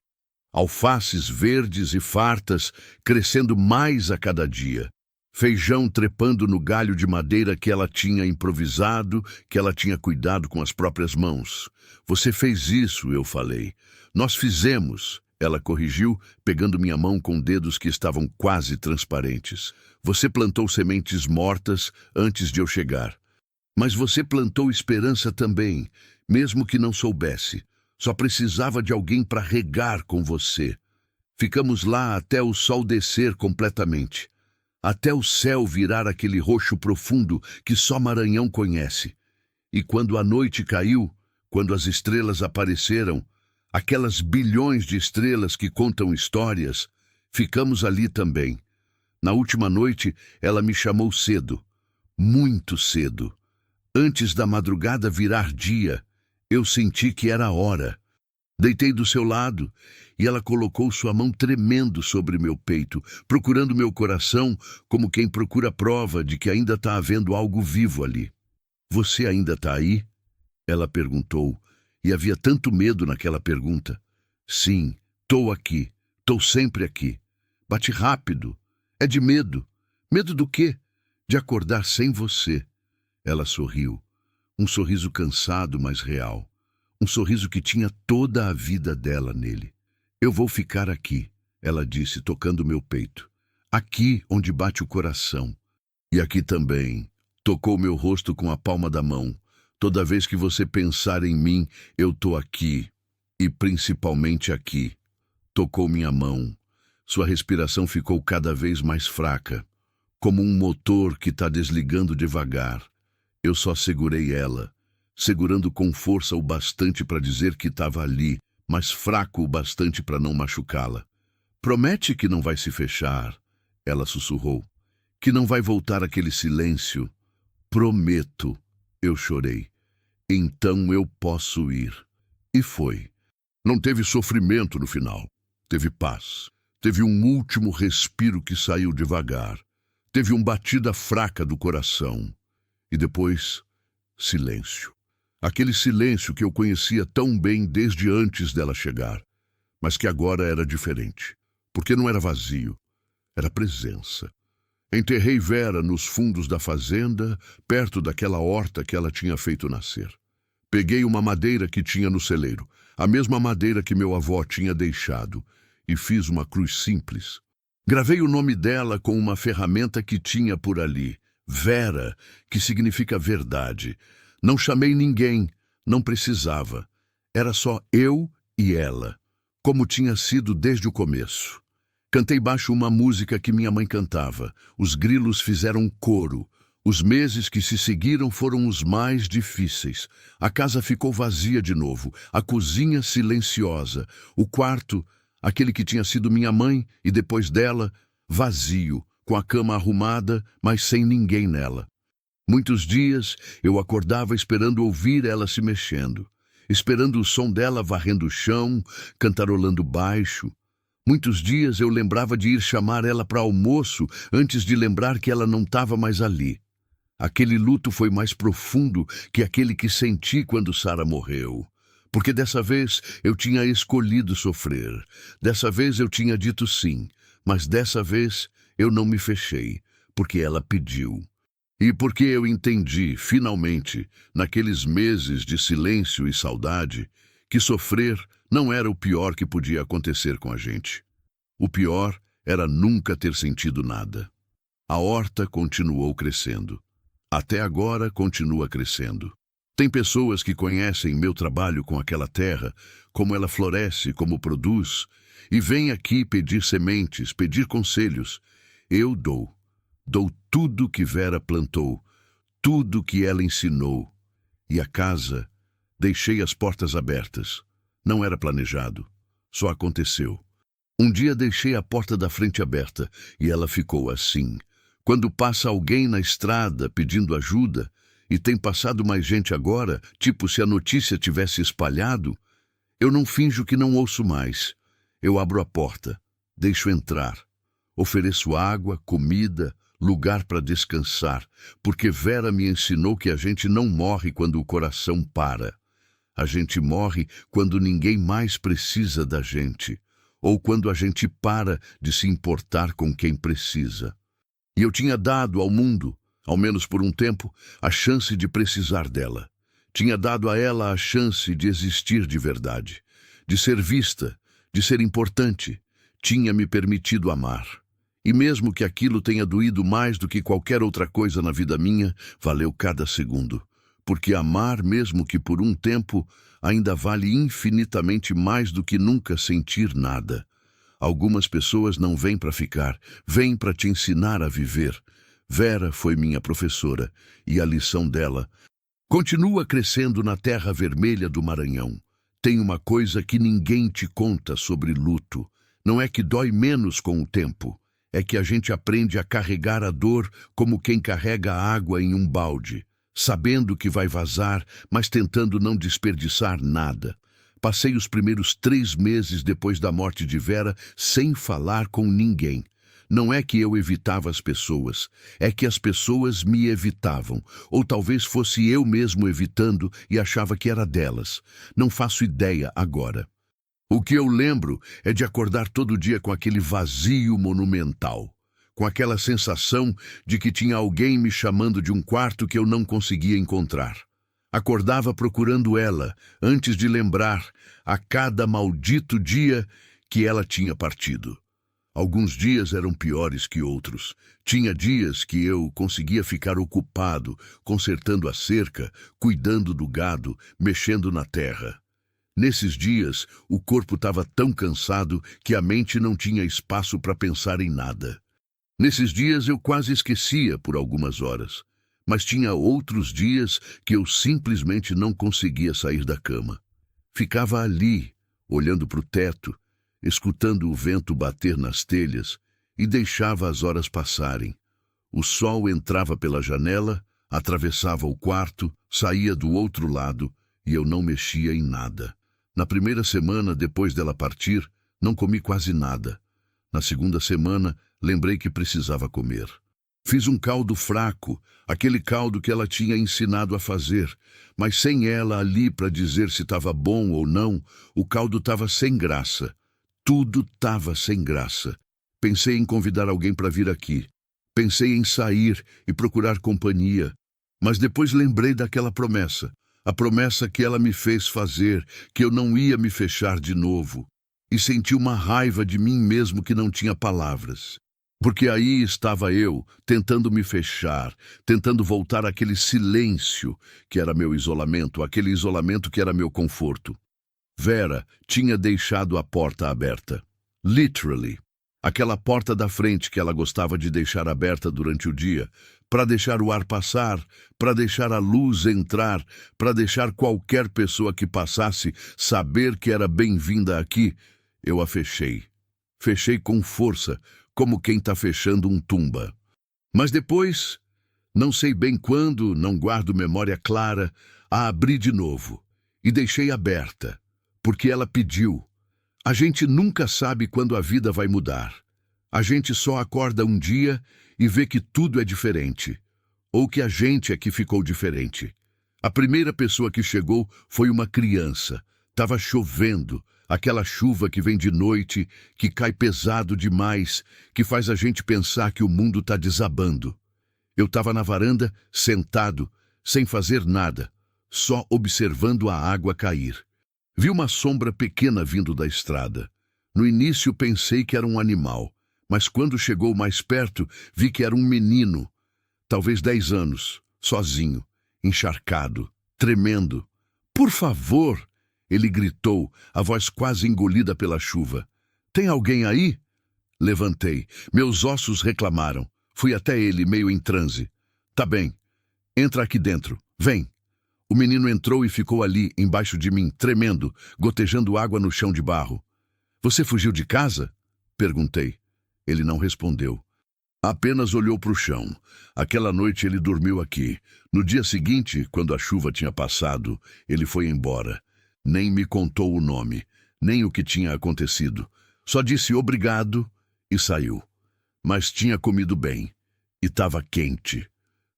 Alfaces verdes e fartas, crescendo mais a cada dia. Feijão trepando no galho de madeira que ela tinha improvisado, que ela tinha cuidado com as próprias mãos. Você fez isso, eu falei. Nós fizemos, ela corrigiu, pegando minha mão com dedos que estavam quase transparentes. Você plantou sementes mortas antes de eu chegar. Mas você plantou esperança também, mesmo que não soubesse. Só precisava de alguém para regar com você. Ficamos lá até o sol descer completamente. Até o céu virar aquele roxo profundo que só Maranhão conhece. E quando a noite caiu, quando as estrelas apareceram, aquelas bilhões de estrelas que contam histórias, ficamos ali também. Na última noite, ela me chamou cedo, muito cedo. Antes da madrugada virar dia, eu senti que era a hora. Deitei do seu lado e ela colocou sua mão tremendo sobre meu peito, procurando meu coração como quem procura prova de que ainda está havendo algo vivo ali. Você ainda está aí? Ela perguntou, e havia tanto medo naquela pergunta. Sim, estou aqui, estou sempre aqui. Bate rápido. É de medo. Medo do quê? De acordar sem você. Ela sorriu. Um sorriso cansado, mas real. Um sorriso que tinha toda a vida dela nele. Eu vou ficar aqui, ela disse, tocando meu peito. Aqui onde bate o coração. E aqui também. Tocou meu rosto com a palma da mão. Toda vez que você pensar em mim, eu tô aqui. E principalmente aqui. Tocou minha mão. Sua respiração ficou cada vez mais fraca, como um motor que está desligando devagar. Eu só segurei ela, segurando com força o bastante para dizer que estava ali, mas fraco o bastante para não machucá-la. Promete que não vai se fechar, ela sussurrou, que não vai voltar aquele silêncio. Prometo, eu chorei. Então eu posso ir. E foi. Não teve sofrimento no final. Teve paz. Teve um último respiro que saiu devagar. Teve uma batida fraca do coração. E depois, silêncio. Aquele silêncio que eu conhecia tão bem desde antes dela chegar, mas que agora era diferente, porque não era vazio, era presença. Enterrei Vera nos fundos da fazenda, perto daquela horta que ela tinha feito nascer. Peguei uma madeira que tinha no celeiro, a mesma madeira que meu avô tinha deixado, e fiz uma cruz simples. Gravei o nome dela com uma ferramenta que tinha por ali, Vera, que significa verdade. Não chamei ninguém, não precisava. Era só eu e ela, como tinha sido desde o começo. Cantei baixo uma música que minha mãe cantava. Os grilos fizeram coro. Os meses que se seguiram foram os mais difíceis. A casa ficou vazia de novo, a cozinha silenciosa, o quarto, aquele que tinha sido minha mãe e depois dela, vazio, com a cama arrumada, mas sem ninguém nela. Muitos dias eu acordava esperando ouvir ela se mexendo, esperando o som dela varrendo o chão, cantarolando baixo. Muitos dias eu lembrava de ir chamar ela para almoço antes de lembrar que ela não estava mais ali. Aquele luto foi mais profundo que aquele que senti quando Sara morreu. Porque dessa vez eu tinha escolhido sofrer. Dessa vez eu tinha dito sim, mas dessa vez eu não me fechei, porque ela pediu. E porque eu entendi, finalmente, naqueles meses de silêncio e saudade, que sofrer não era o pior que podia acontecer com a gente. O pior era nunca ter sentido nada. A horta continuou crescendo. Até agora continua crescendo. Tem pessoas que conhecem meu trabalho com aquela terra, como ela floresce, como produz, e vêm aqui pedir sementes, pedir conselhos. Eu dou. Dou tudo que Vera plantou, tudo que ela ensinou. E a casa, deixei as portas abertas. Não era planejado, só aconteceu. Um dia deixei a porta da frente aberta e ela ficou assim. Quando passa alguém na estrada pedindo ajuda, e tem passado mais gente agora, tipo se a notícia tivesse espalhado, eu não finjo que não ouço mais. Eu abro a porta, deixo entrar. Ofereço água, comida, lugar para descansar, porque Vera me ensinou que a gente não morre quando o coração para. A gente morre quando ninguém mais precisa da gente, ou quando a gente para de se importar com quem precisa. E eu tinha dado ao mundo, ao menos por um tempo, a chance de precisar dela. Tinha dado a ela a chance de existir de verdade, de ser vista, de ser importante. Tinha me permitido amar. E mesmo que aquilo tenha doído mais do que qualquer outra coisa na vida minha, valeu cada segundo. Porque amar, mesmo que por um tempo, ainda vale infinitamente mais do que nunca sentir nada. Algumas pessoas não vêm para ficar, vêm para te ensinar a viver. Vera foi minha professora, e a lição dela continua crescendo na terra vermelha do Maranhão. Tem uma coisa que ninguém te conta sobre luto. Não é que dói menos com o tempo. É que a gente aprende a carregar a dor como quem carrega a água em um balde, sabendo que vai vazar, mas tentando não desperdiçar nada. Passei os primeiros 3 meses depois da morte de Vera sem falar com ninguém. Não é que eu evitava as pessoas, é que as pessoas me evitavam, ou talvez fosse eu mesmo evitando e achava que era delas. Não faço ideia agora. O que eu lembro é de acordar todo dia com aquele vazio monumental, com aquela sensação de que tinha alguém me chamando de um quarto que eu não conseguia encontrar. Acordava procurando ela, antes de lembrar, a cada maldito dia, que ela tinha partido. Alguns dias eram piores que outros. Tinha dias que eu conseguia ficar ocupado, consertando a cerca, cuidando do gado, mexendo na terra. Nesses dias, o corpo estava tão cansado que a mente não tinha espaço para pensar em nada. Nesses dias eu quase esquecia por algumas horas, mas tinha outros dias que eu simplesmente não conseguia sair da cama. Ficava ali, olhando para o teto, escutando o vento bater nas telhas, e deixava as horas passarem. O sol entrava pela janela, atravessava o quarto, saía do outro lado, e eu não mexia em nada. Na primeira semana, depois dela partir, não comi quase nada. Na segunda semana, lembrei que precisava comer. Fiz um caldo fraco, aquele caldo que ela tinha ensinado a fazer, mas sem ela ali para dizer se estava bom ou não, o caldo estava sem graça. Tudo estava sem graça. Pensei em convidar alguém para vir aqui. Pensei em sair e procurar companhia. Mas depois lembrei daquela promessa. A promessa que ela me fez fazer, que eu não ia me fechar de novo. E senti uma raiva de mim mesmo que não tinha palavras. Porque aí estava eu, tentando me fechar, tentando voltar àquele silêncio que era meu isolamento, aquele isolamento que era meu conforto. Vera tinha deixado a porta aberta. Literally. Aquela porta da frente que ela gostava de deixar aberta durante o dia, para deixar o ar passar, para deixar a luz entrar, para deixar qualquer pessoa que passasse saber que era bem-vinda aqui. Eu a fechei. Fechei com força, como quem está fechando um tumba. Mas depois, não sei bem quando, não guardo memória clara, a abri de novo e deixei aberta, porque ela pediu. A gente nunca sabe quando a vida vai mudar. A gente só acorda um dia e vê que tudo é diferente, ou que a gente é que ficou diferente. A primeira pessoa que chegou foi uma criança. Estava chovendo, aquela chuva que vem de noite, que cai pesado demais, que faz a gente pensar que o mundo está desabando. Eu estava na varanda, sentado, sem fazer nada, só observando a água cair. Vi uma sombra pequena vindo da estrada. No início pensei que era um animal, mas quando chegou mais perto, vi que era um menino, talvez 10 anos, sozinho, encharcado, tremendo. "Por favor!" ele gritou, a voz quase engolida pela chuva. "Tem alguém aí?" Levantei. Meus ossos reclamaram. Fui até ele, meio em transe. "Tá bem. Entra aqui dentro. Vem." O menino entrou e ficou ali, embaixo de mim, tremendo, gotejando água no chão de barro. "Você fugiu de casa?" Perguntei. Ele não respondeu. Apenas olhou para o chão. Aquela noite ele dormiu aqui. No dia seguinte, quando a chuva tinha passado, ele foi embora. Nem me contou o nome, nem o que tinha acontecido. Só disse obrigado e saiu. Mas tinha comido bem. E estava quente.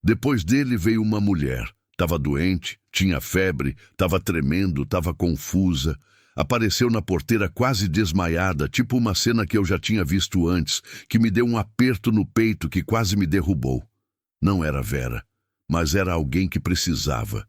Depois dele veio uma mulher. Estava doente, tinha febre, estava tremendo, estava confusa. Apareceu na porteira quase desmaiada, tipo uma cena que eu já tinha visto antes, que me deu um aperto no peito que quase me derrubou. Não era Vera, mas era alguém que precisava.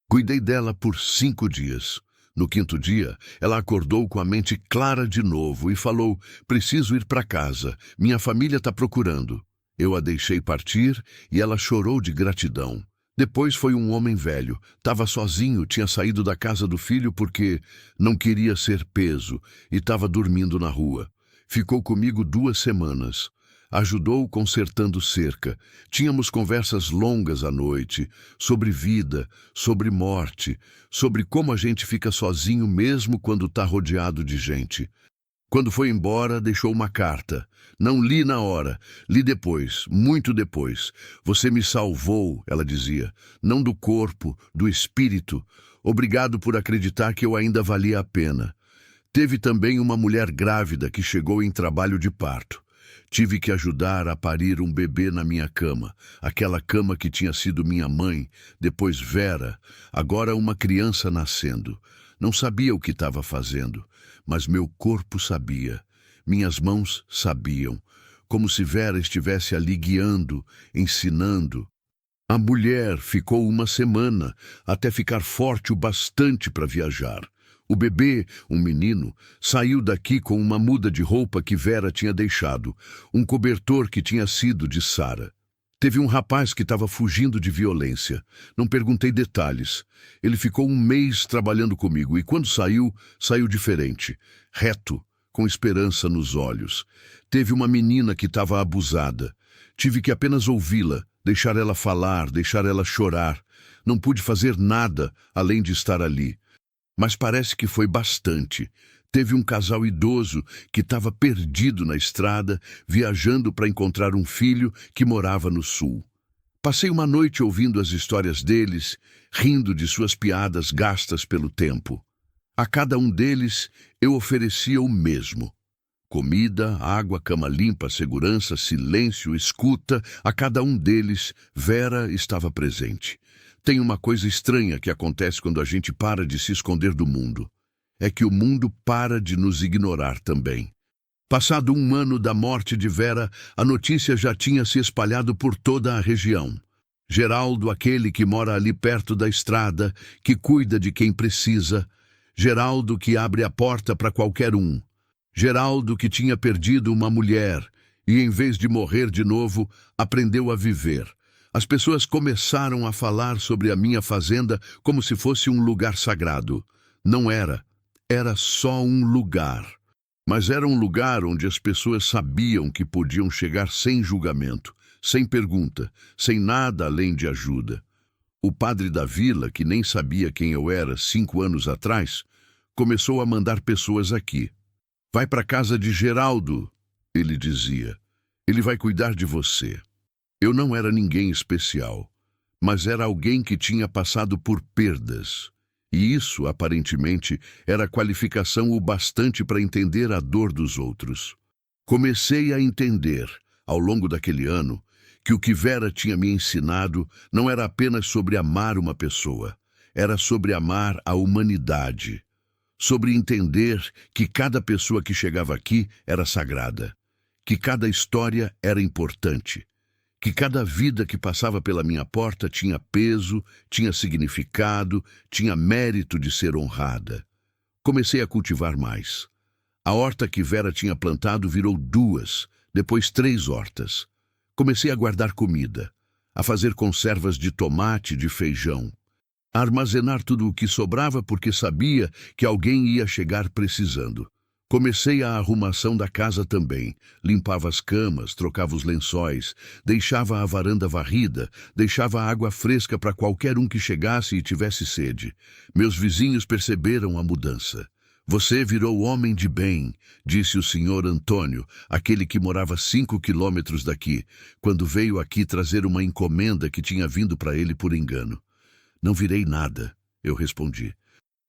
Cuidei dela por 5 dias. No 5º dia, ela acordou com a mente clara de novo e falou: "Preciso ir para casa, minha família está procurando." Eu a deixei partir e ela chorou de gratidão. Depois foi um homem velho, estava sozinho, tinha saído da casa do filho porque não queria ser peso e estava dormindo na rua. Ficou comigo 2 semanas. Ajudou consertando cerca. Tínhamos conversas longas à noite, sobre vida, sobre morte, sobre como a gente fica sozinho mesmo quando está rodeado de gente. Quando foi embora, deixou uma carta. Não li na hora, li depois, muito depois. "Você me salvou", ela dizia, "não do corpo, do espírito. Obrigado por acreditar que eu ainda valia a pena." Teve também uma mulher grávida que chegou em trabalho de parto. Tive que ajudar a parir um bebê na minha cama, aquela cama que tinha sido minha mãe, depois Vera, agora uma criança nascendo. Não sabia o que estava fazendo, mas meu corpo sabia. Minhas mãos sabiam, como se Vera estivesse ali guiando, ensinando. A mulher ficou 1 semana, até ficar forte o bastante para viajar. O bebê, um menino, saiu daqui com uma muda de roupa que Vera tinha deixado, um cobertor que tinha sido de Sara. Teve um rapaz que estava fugindo de violência. Não perguntei detalhes. Ele ficou 1 mês trabalhando comigo e quando saiu, saiu diferente, reto, com esperança nos olhos. Teve uma menina que estava abusada. Tive que apenas ouvi-la, deixar ela falar, deixar ela chorar. Não pude fazer nada além de estar ali. Mas parece que foi bastante. Teve um casal idoso que estava perdido na estrada, viajando para encontrar um filho que morava no sul. Passei uma noite ouvindo as histórias deles, rindo de suas piadas gastas pelo tempo. A cada um deles eu oferecia o mesmo: comida, água, cama limpa, segurança, silêncio, escuta. A cada um deles, Vera estava presente. Tem uma coisa estranha que acontece quando a gente para de se esconder do mundo. É que o mundo para de nos ignorar também. Passado um ano da morte de Vera, a notícia já tinha se espalhado por toda a região. Geraldo, aquele que mora ali perto da estrada, que cuida de quem precisa. Geraldo que abre a porta para qualquer um. Geraldo que tinha perdido uma mulher e, em vez de morrer de novo, aprendeu a viver. As pessoas começaram a falar sobre a minha fazenda como se fosse um lugar sagrado. Não era. Era só um lugar. Mas era um lugar onde as pessoas sabiam que podiam chegar sem julgamento, sem pergunta, sem nada além de ajuda. O padre da vila, que nem sabia quem eu era 5 anos atrás, começou a mandar pessoas aqui. Vai para a casa de Geraldo, ele dizia. Ele vai cuidar de você. Eu não era ninguém especial, mas era alguém que tinha passado por perdas. E isso, aparentemente, era qualificação o bastante para entender a dor dos outros. Comecei a entender, ao longo daquele ano, que o que Vera tinha me ensinado não era apenas sobre amar uma pessoa, era sobre amar a humanidade, sobre entender que cada pessoa que chegava aqui era sagrada, que cada história era importante, que cada vida que passava pela minha porta tinha peso, tinha significado, tinha mérito de ser honrada. Comecei a cultivar mais. A horta que Vera tinha plantado virou 2, depois 3 hortas. Comecei a guardar comida, a fazer conservas de tomate, de feijão, a armazenar tudo o que sobrava porque sabia que alguém ia chegar precisando. Comecei a arrumação da casa também. Limpava as camas, trocava os lençóis, deixava a varanda varrida, deixava água fresca para qualquer um que chegasse e tivesse sede. Meus vizinhos perceberam a mudança. Você virou homem de bem, disse o senhor Antônio, aquele que morava 5 quilômetros daqui, quando veio aqui trazer uma encomenda que tinha vindo para ele por engano. Não virei nada, eu respondi.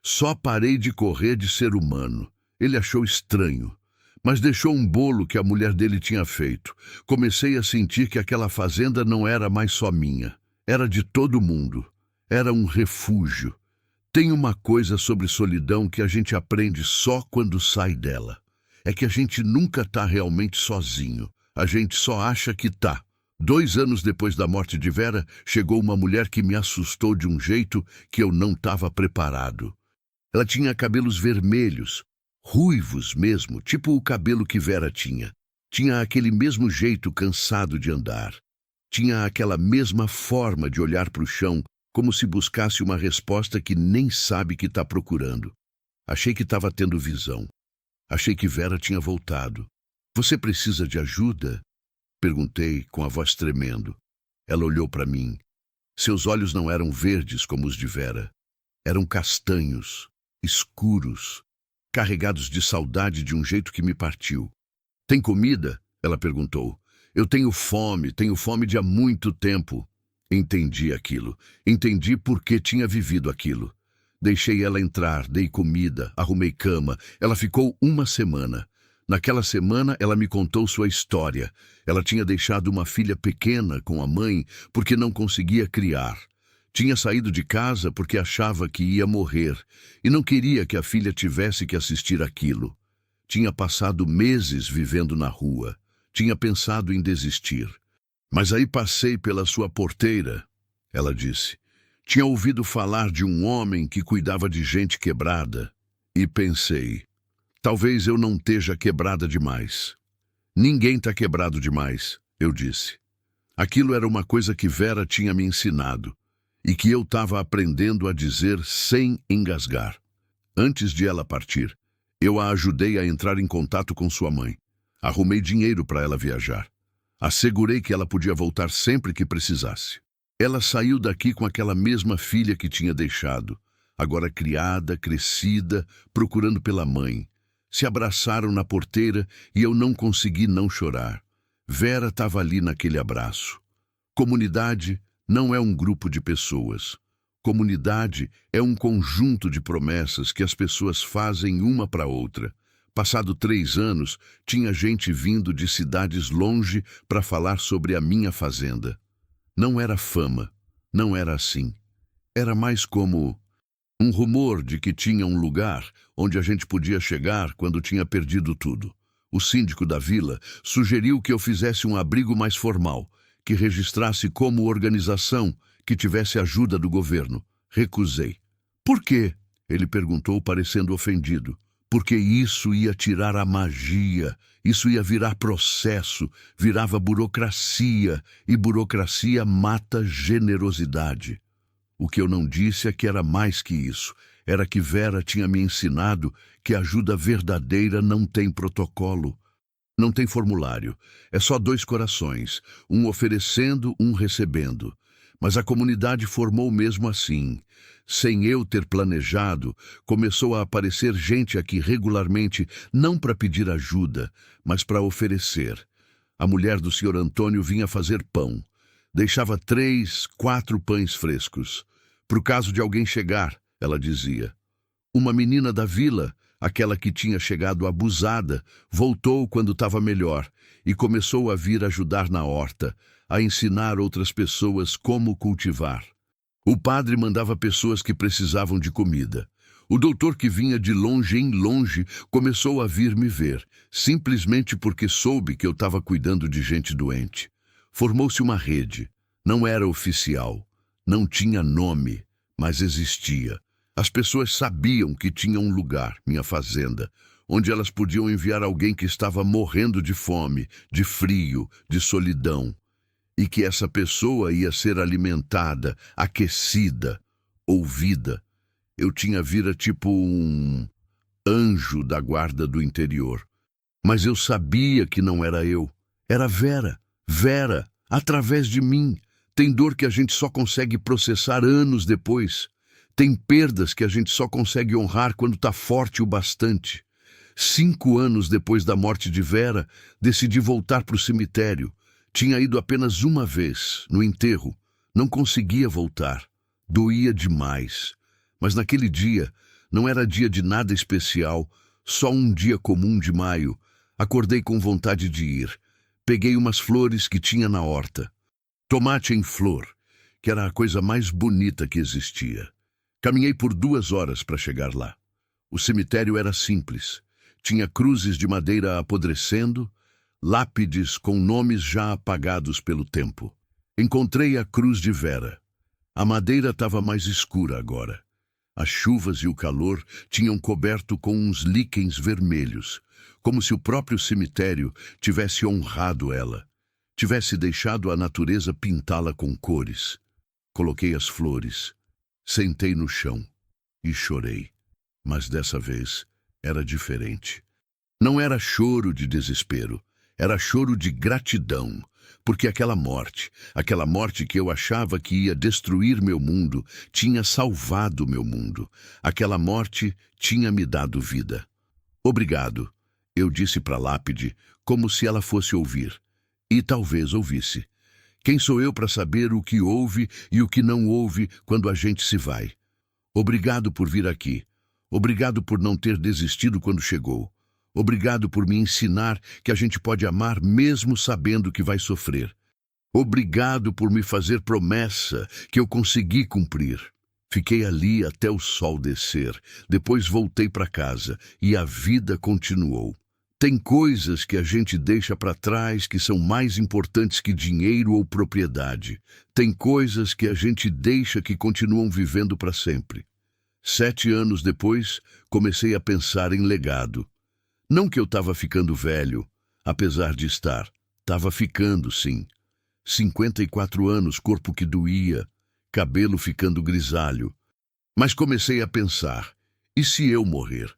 Só parei de correr de ser humano. Ele achou estranho, mas deixou um bolo que a mulher dele tinha feito. Comecei a sentir que aquela fazenda não era mais só minha. Era de todo mundo. Era um refúgio. Tem uma coisa sobre solidão que a gente aprende só quando sai dela. É que a gente nunca está realmente sozinho. A gente só acha que tá. 2 anos depois da morte de Vera, chegou uma mulher que me assustou de um jeito que eu não estava preparado. Ela tinha cabelos vermelhos, ruivos mesmo, tipo o cabelo que Vera tinha. Tinha aquele mesmo jeito cansado de andar. Tinha aquela mesma forma de olhar para o chão, como se buscasse uma resposta que nem sabe que está procurando. Achei que estava tendo visão. Achei que Vera tinha voltado. Você precisa de ajuda? Perguntei com a voz tremendo. Ela olhou para mim. Seus olhos não eram verdes como os de Vera. Eram castanhos, escuros, carregados de saudade de um jeito que me partiu. Tem comida? Ela perguntou. Eu tenho fome de há muito tempo. Entendi aquilo. Entendi por que tinha vivido aquilo. Deixei ela entrar, dei comida, arrumei cama. Ela ficou 1 semana. Naquela semana, ela me contou sua história. Ela tinha deixado uma filha pequena com a mãe porque não conseguia criar. Tinha saído de casa porque achava que ia morrer e não queria que a filha tivesse que assistir aquilo. Tinha passado meses vivendo na rua. Tinha pensado em desistir. Mas aí passei pela sua porteira, ela disse. Tinha ouvido falar de um homem que cuidava de gente quebrada e pensei, talvez eu não esteja quebrada demais. Ninguém está quebrado demais, eu disse. Aquilo era uma coisa que Vera tinha me ensinado e que eu estava aprendendo a dizer sem engasgar. Antes de ela partir, eu a ajudei a entrar em contato com sua mãe. Arrumei dinheiro para ela viajar. Assegurei que ela podia voltar sempre que precisasse. Ela saiu daqui com aquela mesma filha que tinha deixado, agora criada, crescida, procurando pela mãe. Se abraçaram na porteira e eu não consegui não chorar. Vera estava ali naquele abraço. Comunidade não é um grupo de pessoas. Comunidade é um conjunto de promessas que as pessoas fazem uma para outra. Passado 3 anos, tinha gente vindo de cidades longe para falar sobre a minha fazenda. Não era fama, não era assim. Era mais como um rumor de que tinha um lugar onde a gente podia chegar quando tinha perdido tudo. O síndico da vila sugeriu que eu fizesse um abrigo mais formal, que registrasse como organização, que tivesse ajuda do governo. Recusei. Por quê? Ele perguntou, parecendo ofendido. Porque isso ia tirar a magia, isso ia virar processo, virava burocracia, e burocracia mata generosidade. O que eu não disse é que era mais que isso. Era que Vera tinha me ensinado que ajuda verdadeira não tem protocolo. Não tem formulário. É só 2 corações, um oferecendo, um recebendo. Mas a comunidade formou mesmo assim. Sem eu ter planejado, começou a aparecer gente aqui regularmente, não para pedir ajuda, mas para oferecer. A mulher do Sr. Antônio vinha fazer pão. Deixava 3, 4 pães frescos. Pro caso de alguém chegar, ela dizia. Uma menina da vila, aquela que tinha chegado abusada, voltou quando estava melhor e começou a vir ajudar na horta, a ensinar outras pessoas como cultivar. O padre mandava pessoas que precisavam de comida. O doutor que vinha de longe em longe começou a vir me ver, simplesmente porque soube que eu estava cuidando de gente doente. Formou-se uma rede. Não era oficial, não tinha nome, mas existia. As pessoas sabiam que tinha um lugar, minha fazenda, onde elas podiam enviar alguém que estava morrendo de fome, de frio, de solidão. E que essa pessoa ia ser alimentada, aquecida, ouvida. Eu tinha vira tipo um anjo da guarda do interior. Mas eu sabia que não era eu. Era Vera. Vera, através de mim. Tem dor que a gente só consegue processar anos depois. Tem perdas que a gente só consegue honrar quando está forte o bastante. 5 anos depois da morte de Vera, decidi voltar para o cemitério. Tinha ido apenas uma vez, no enterro. Não conseguia voltar. Doía demais. Mas naquele dia, não era dia de nada especial, só um dia comum de maio. Acordei com vontade de ir. Peguei umas flores que tinha na horta. Tomate em flor, que era a coisa mais bonita que existia. Caminhei por 2 horas para chegar lá. O cemitério era simples. Tinha cruzes de madeira apodrecendo, lápides com nomes já apagados pelo tempo. Encontrei a cruz de Vera. A madeira estava mais escura agora. As chuvas e o calor tinham coberto com uns líquens vermelhos, como se o próprio cemitério tivesse honrado ela, tivesse deixado a natureza pintá-la com cores. Coloquei as flores, sentei no chão e chorei. Mas dessa vez era diferente. Não era choro de desespero. Era choro de gratidão, porque aquela morte que eu achava que ia destruir meu mundo, tinha salvado meu mundo. Aquela morte tinha me dado vida. Obrigado, eu disse para a lápide, como se ela fosse ouvir. E talvez ouvisse. Quem sou eu para saber o que houve e o que não houve quando a gente se vai? Obrigado por vir aqui. Obrigado por não ter desistido quando chegou. Obrigado por me ensinar que a gente pode amar mesmo sabendo que vai sofrer. Obrigado por me fazer promessa que eu consegui cumprir. Fiquei ali até o sol descer, depois voltei para casa e a vida continuou. Tem coisas que a gente deixa para trás que são mais importantes que dinheiro ou propriedade. Tem coisas que a gente deixa que continuam vivendo para sempre. 7 anos depois, comecei a pensar em legado. Não que eu estava ficando velho, apesar de estar. Estava ficando, sim. 54 anos, corpo que doía, cabelo ficando grisalho. Mas comecei a pensar, e se eu morrer?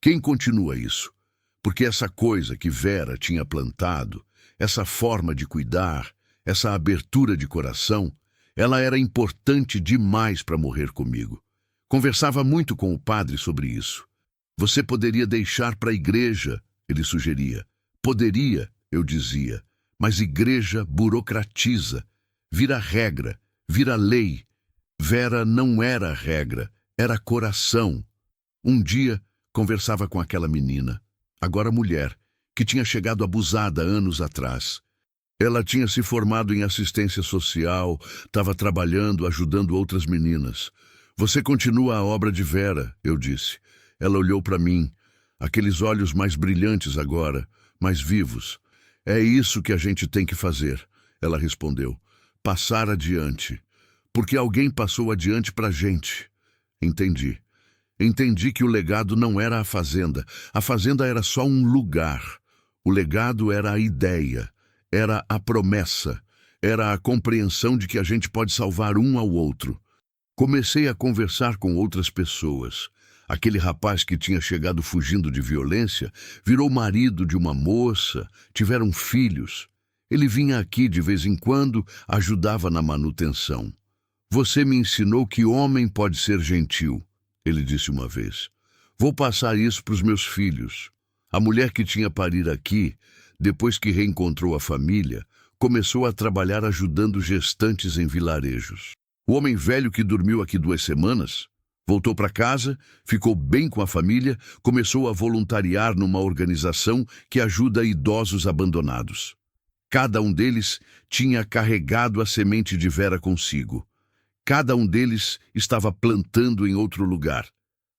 Quem continua isso? Porque essa coisa que Vera tinha plantado, essa forma de cuidar, essa abertura de coração, ela era importante demais para morrer comigo. Conversava muito com o padre sobre isso. Você poderia deixar para a igreja, ele sugeria. Poderia, eu dizia, mas igreja burocratiza, vira regra, vira lei. Vera não era regra, era coração. Um dia, conversava com aquela menina, agora mulher, que tinha chegado abusada anos atrás. Ela tinha se formado em assistência social, estava trabalhando, ajudando outras meninas. Você continua a obra de Vera, eu disse. Ela olhou para mim, aqueles olhos mais brilhantes agora, mais vivos. É isso que a gente tem que fazer, ela respondeu. Passar adiante. Porque alguém passou adiante para a gente. Entendi. Entendi que o legado não era a fazenda. A fazenda era só um lugar. O legado era a ideia, era a promessa, era a compreensão de que a gente pode salvar um ao outro. Comecei a conversar com outras pessoas. Aquele rapaz que tinha chegado fugindo de violência virou marido de uma moça, tiveram filhos. Ele vinha aqui de vez em quando, ajudava na manutenção. Você me ensinou que homem pode ser gentil, ele disse uma vez. Vou passar isso para os meus filhos. A mulher que tinha parir aqui, depois que reencontrou a família, começou a trabalhar ajudando gestantes em vilarejos. O homem velho que dormiu aqui 2 semanas, voltou para casa, ficou bem com a família, começou a voluntariar numa organização que ajuda idosos abandonados. Cada um deles tinha carregado a semente de Vera consigo. Cada um deles estava plantando em outro lugar.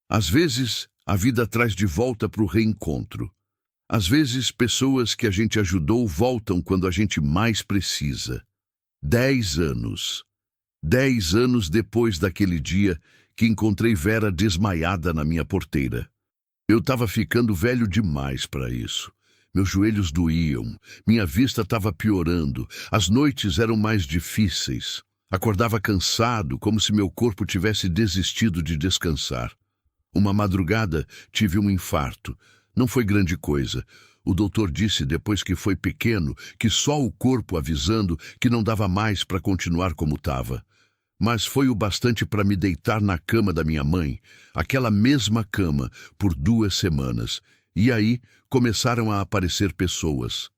Às vezes, a vida traz de volta para o reencontro. Às vezes, pessoas que a gente ajudou voltam quando a gente mais precisa. 10 anos. 10 anos depois daquele dia que encontrei Vera desmaiada na minha porteira. Eu estava ficando velho demais para isso. Meus joelhos doíam, minha vista estava piorando, as noites eram mais difíceis. Acordava cansado, como se meu corpo tivesse desistido de descansar. Uma madrugada tive um infarto. Não foi grande coisa. O doutor disse, depois que foi pequeno, que só o corpo avisando que não dava mais para continuar como estava. Mas foi o bastante para me deitar na cama da minha mãe, aquela mesma cama, por 2 semanas. E aí começaram a aparecer pessoas.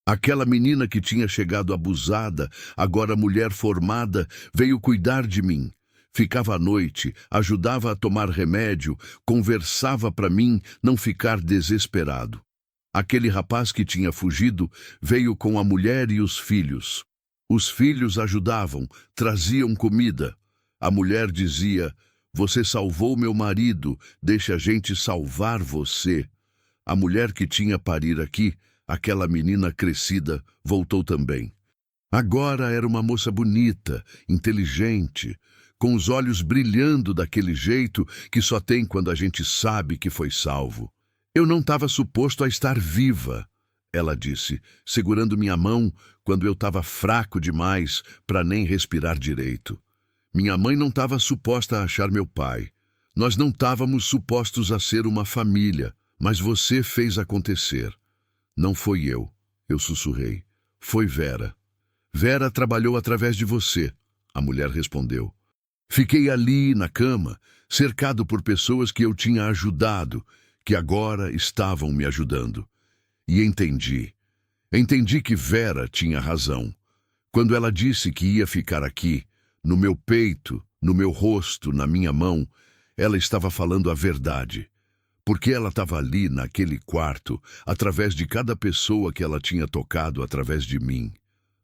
Aquela menina que tinha chegado abusada, agora mulher formada, veio cuidar de mim. Ficava à noite, ajudava a tomar remédio, conversava para mim não ficar desesperado. Aquele rapaz que tinha fugido veio com a mulher e os filhos. Os filhos ajudavam, traziam comida. A mulher dizia, você salvou meu marido, deixa a gente salvar você. A mulher que tinha parir aqui, aquela menina crescida, voltou também. Agora era uma moça bonita, inteligente, com os olhos brilhando daquele jeito que só tem quando a gente sabe que foi salvo. Eu não estava suposto a estar viva, ela disse, segurando minha mão quando eu estava fraco demais para nem respirar direito. Minha mãe não estava suposta a achar meu pai. Nós não estávamos supostos a ser uma família, mas você fez acontecer. Não foi eu sussurrei. Foi Vera. Vera trabalhou através de você, a mulher respondeu. Fiquei ali, na cama, cercado por pessoas que eu tinha ajudado, que agora estavam me ajudando. E entendi. Entendi que Vera tinha razão. Quando ela disse que ia ficar aqui, no meu peito, no meu rosto, na minha mão, ela estava falando a verdade. Porque ela estava ali, naquele quarto, através de cada pessoa que ela tinha tocado através de mim.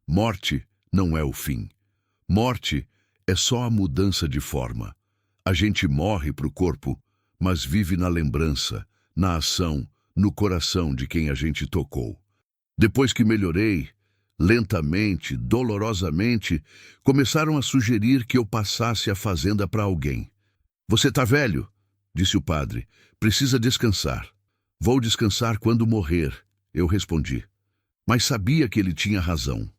Morte não é o fim. Morte é só a mudança de forma. A gente morre para o corpo, mas vive na lembrança, na ação, no coração de quem a gente tocou. Depois que melhorei, lentamente, dolorosamente, começaram a sugerir que eu passasse a fazenda para alguém. Você está velho, disse o padre. Precisa descansar. Vou descansar quando morrer, eu respondi. Mas sabia que ele tinha razão.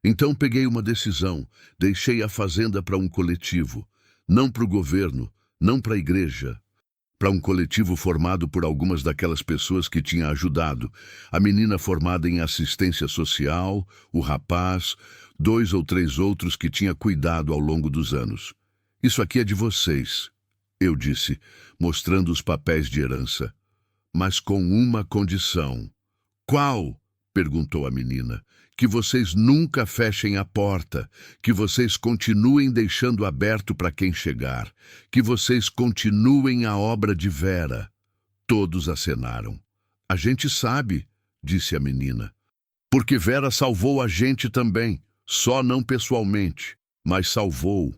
Então peguei uma decisão, deixei a fazenda para um coletivo, não para o governo, não para a igreja, para um coletivo formado por algumas daquelas pessoas que tinha ajudado, a menina formada em assistência social, o rapaz, 2 ou 3 outros que tinha cuidado ao longo dos anos. Isso aqui é de vocês, eu disse, mostrando os papéis de herança. mas com uma condição. Qual? Perguntou a menina. Que vocês nunca fechem a porta, que vocês continuem deixando aberto para quem chegar, que vocês continuem a obra de Vera. Todos acenaram. A gente sabe, disse a menina, porque Vera salvou a gente também, só não pessoalmente, mas salvou.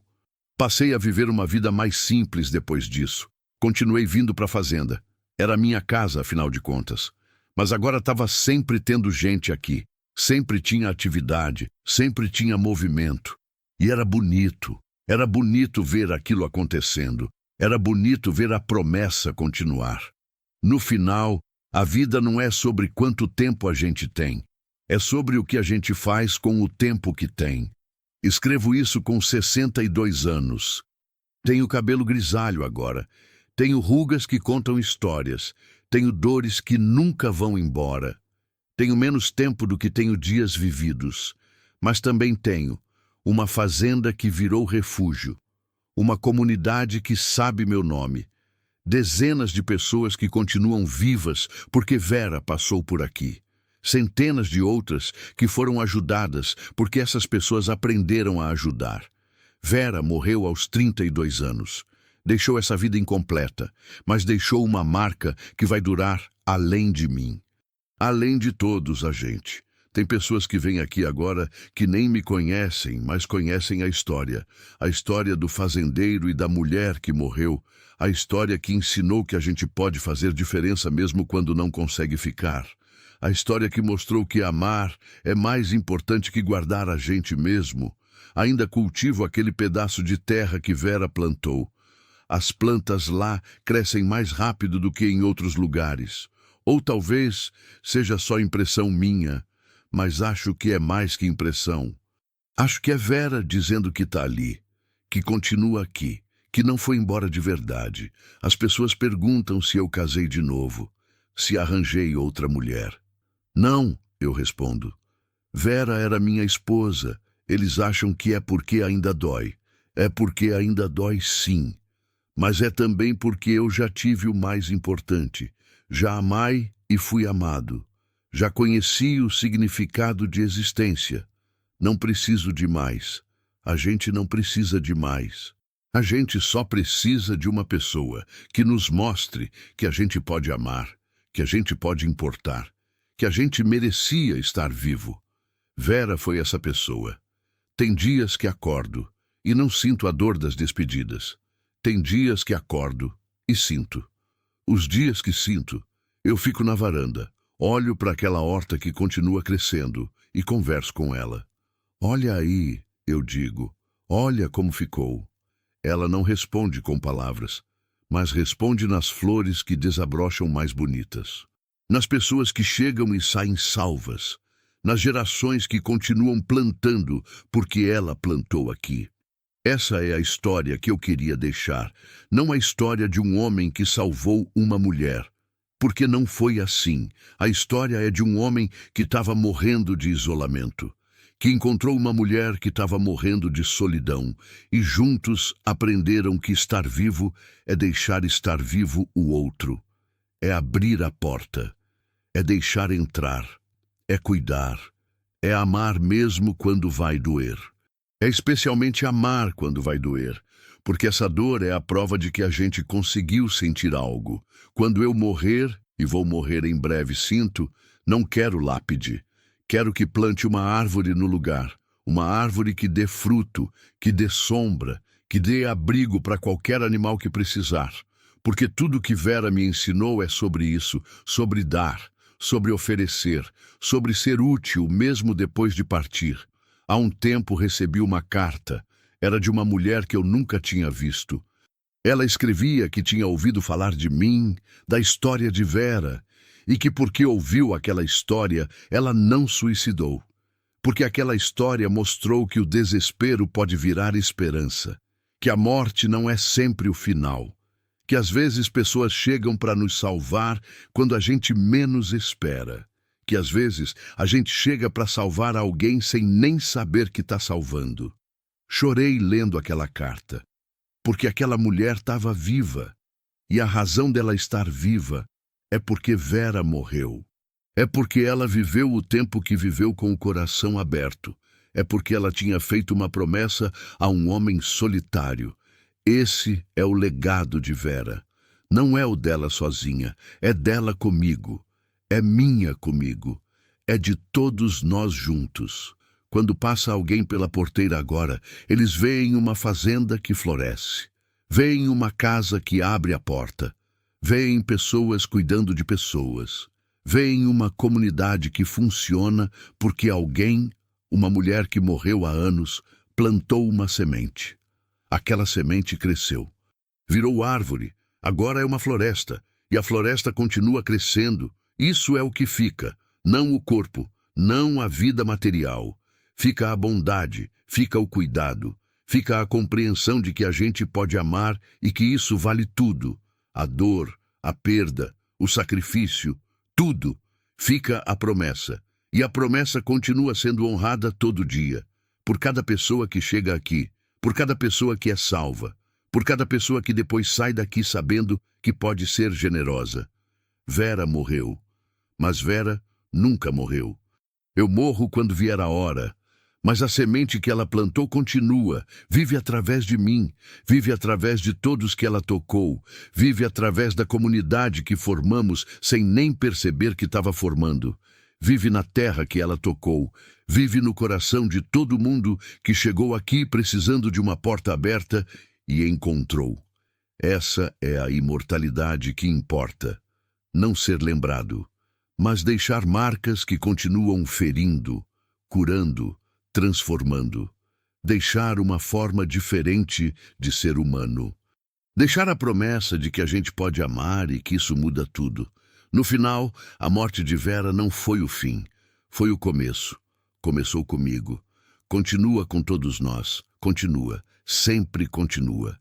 Passei a viver uma vida mais simples depois disso. Continuei vindo para a fazenda. Era minha casa, afinal de contas. Mas agora estava sempre tendo gente aqui. Sempre tinha atividade, sempre tinha movimento. E era bonito. Era bonito ver aquilo acontecendo. Era bonito ver a promessa continuar. No final, a vida não é sobre quanto tempo a gente tem. É sobre o que a gente faz com o tempo que tem. Escrevo isso com 62 anos. Tenho cabelo grisalho agora. Tenho rugas que contam histórias. Tenho dores que nunca vão embora. Tenho menos tempo do que tenho dias vividos. Mas também tenho uma fazenda que virou refúgio. Uma comunidade que sabe meu nome. Dezenas de pessoas que continuam vivas porque Vera passou por aqui. Centenas de outras que foram ajudadas porque essas pessoas aprenderam a ajudar. Vera morreu aos 32 anos. Deixou essa vida incompleta, mas deixou uma marca que vai durar além de mim. Além de todos a gente. Tem pessoas que vêm aqui agora que nem me conhecem, mas conhecem a história. A história do fazendeiro e da mulher que morreu. A história que ensinou que a gente pode fazer diferença mesmo quando não consegue ficar. A história que mostrou que amar é mais importante que guardar a gente mesmo. Ainda cultivo aquele pedaço de terra que Vera plantou. As plantas lá crescem mais rápido do que em outros lugares. Ou talvez seja só impressão minha, mas acho que é mais que impressão. Acho que é Vera dizendo que está ali, que continua aqui, que não foi embora de verdade. As pessoas perguntam se eu casei de novo, se arranjei outra mulher. Não, eu respondo. Vera era minha esposa. Eles acham que é porque ainda dói. É porque ainda dói, sim. Mas é também porque eu já tive o mais importante. Já amai e fui amado. Já conheci o significado de existência. Não preciso de mais. A gente não precisa de mais. A gente só precisa de uma pessoa que nos mostre que a gente pode amar, que a gente pode importar, que a gente merecia estar vivo. Vera foi essa pessoa. Tem dias que acordo e não sinto a dor das despedidas. Tem dias que acordo e sinto. Os dias que sinto, eu fico na varanda, olho para aquela horta que continua crescendo e converso com ela. Olha aí, eu digo, olha como ficou. Ela não responde com palavras, mas responde nas flores que desabrocham mais bonitas. Nas pessoas que chegam e saem salvas, nas gerações que continuam plantando porque ela plantou aqui. Essa é a história que eu queria deixar, não a história de um homem que salvou uma mulher, porque não foi assim. A história é de um homem que estava morrendo de isolamento, que encontrou uma mulher que estava morrendo de solidão, e juntos aprenderam que estar vivo é deixar estar vivo o outro, é abrir a porta, é deixar entrar, é cuidar, é amar mesmo quando vai doer. É especialmente amar quando vai doer, porque essa dor é a prova de que a gente conseguiu sentir algo. Quando eu morrer, e vou morrer em breve, sinto, não quero lápide. Quero que plante uma árvore no lugar, uma árvore que dê fruto, que dê sombra, que dê abrigo para qualquer animal que precisar. Porque tudo que Vera me ensinou é sobre isso, sobre dar, sobre oferecer, sobre ser útil mesmo depois de partir. Há um tempo recebi uma carta. Era de uma mulher que eu nunca tinha visto. Ela escrevia que tinha ouvido falar de mim, da história de Vera, e que porque ouviu aquela história, ela não suicidou. Porque aquela história mostrou que o desespero pode virar esperança, que a morte não é sempre o final, que às vezes pessoas chegam para nos salvar quando a gente menos espera. Que às vezes a gente chega para salvar alguém sem nem saber que está salvando. Chorei lendo aquela carta, porque aquela mulher estava viva, e a razão dela estar viva é porque Vera morreu. É porque ela viveu o tempo que viveu com o coração aberto. É porque ela tinha feito uma promessa a um homem solitário. Esse é o legado de Vera. Não é o dela sozinha, é dela comigo. É minha comigo. É de todos nós juntos. Quando passa alguém pela porteira agora, eles veem uma fazenda que floresce. Veem uma casa que abre a porta. Veem pessoas cuidando de pessoas. Veem uma comunidade que funciona porque alguém, uma mulher que morreu há anos, plantou uma semente. Aquela semente cresceu. Virou árvore. Agora é uma floresta. E a floresta continua crescendo. Isso é o que fica. Não o corpo. Não a vida material. Fica a bondade. Fica o cuidado. Fica a compreensão de que a gente pode amar e que isso vale tudo. A dor, a perda, o sacrifício, tudo. Fica a promessa. E a promessa continua sendo honrada todo dia. Por cada pessoa que chega aqui. Por cada pessoa que é salva. Por cada pessoa que depois sai daqui sabendo que pode ser generosa. Vera morreu. Mas Vera nunca morreu. Eu morro quando vier a hora. Mas a semente que ela plantou continua, vive através de mim, vive através de todos que ela tocou, vive através da comunidade que formamos sem nem perceber que estava formando. Vive na terra que ela tocou, vive no coração de todo mundo que chegou aqui precisando de uma porta aberta e encontrou. Essa é a imortalidade que importa. Não ser lembrado, mas deixar marcas que continuam ferindo, curando, transformando. Deixar uma forma diferente de ser humano. Deixar a promessa de que a gente pode amar e que isso muda tudo. No final, a morte de Vera não foi o fim. Foi o começo. Começou comigo. Continua com todos nós. Continua. Sempre continua.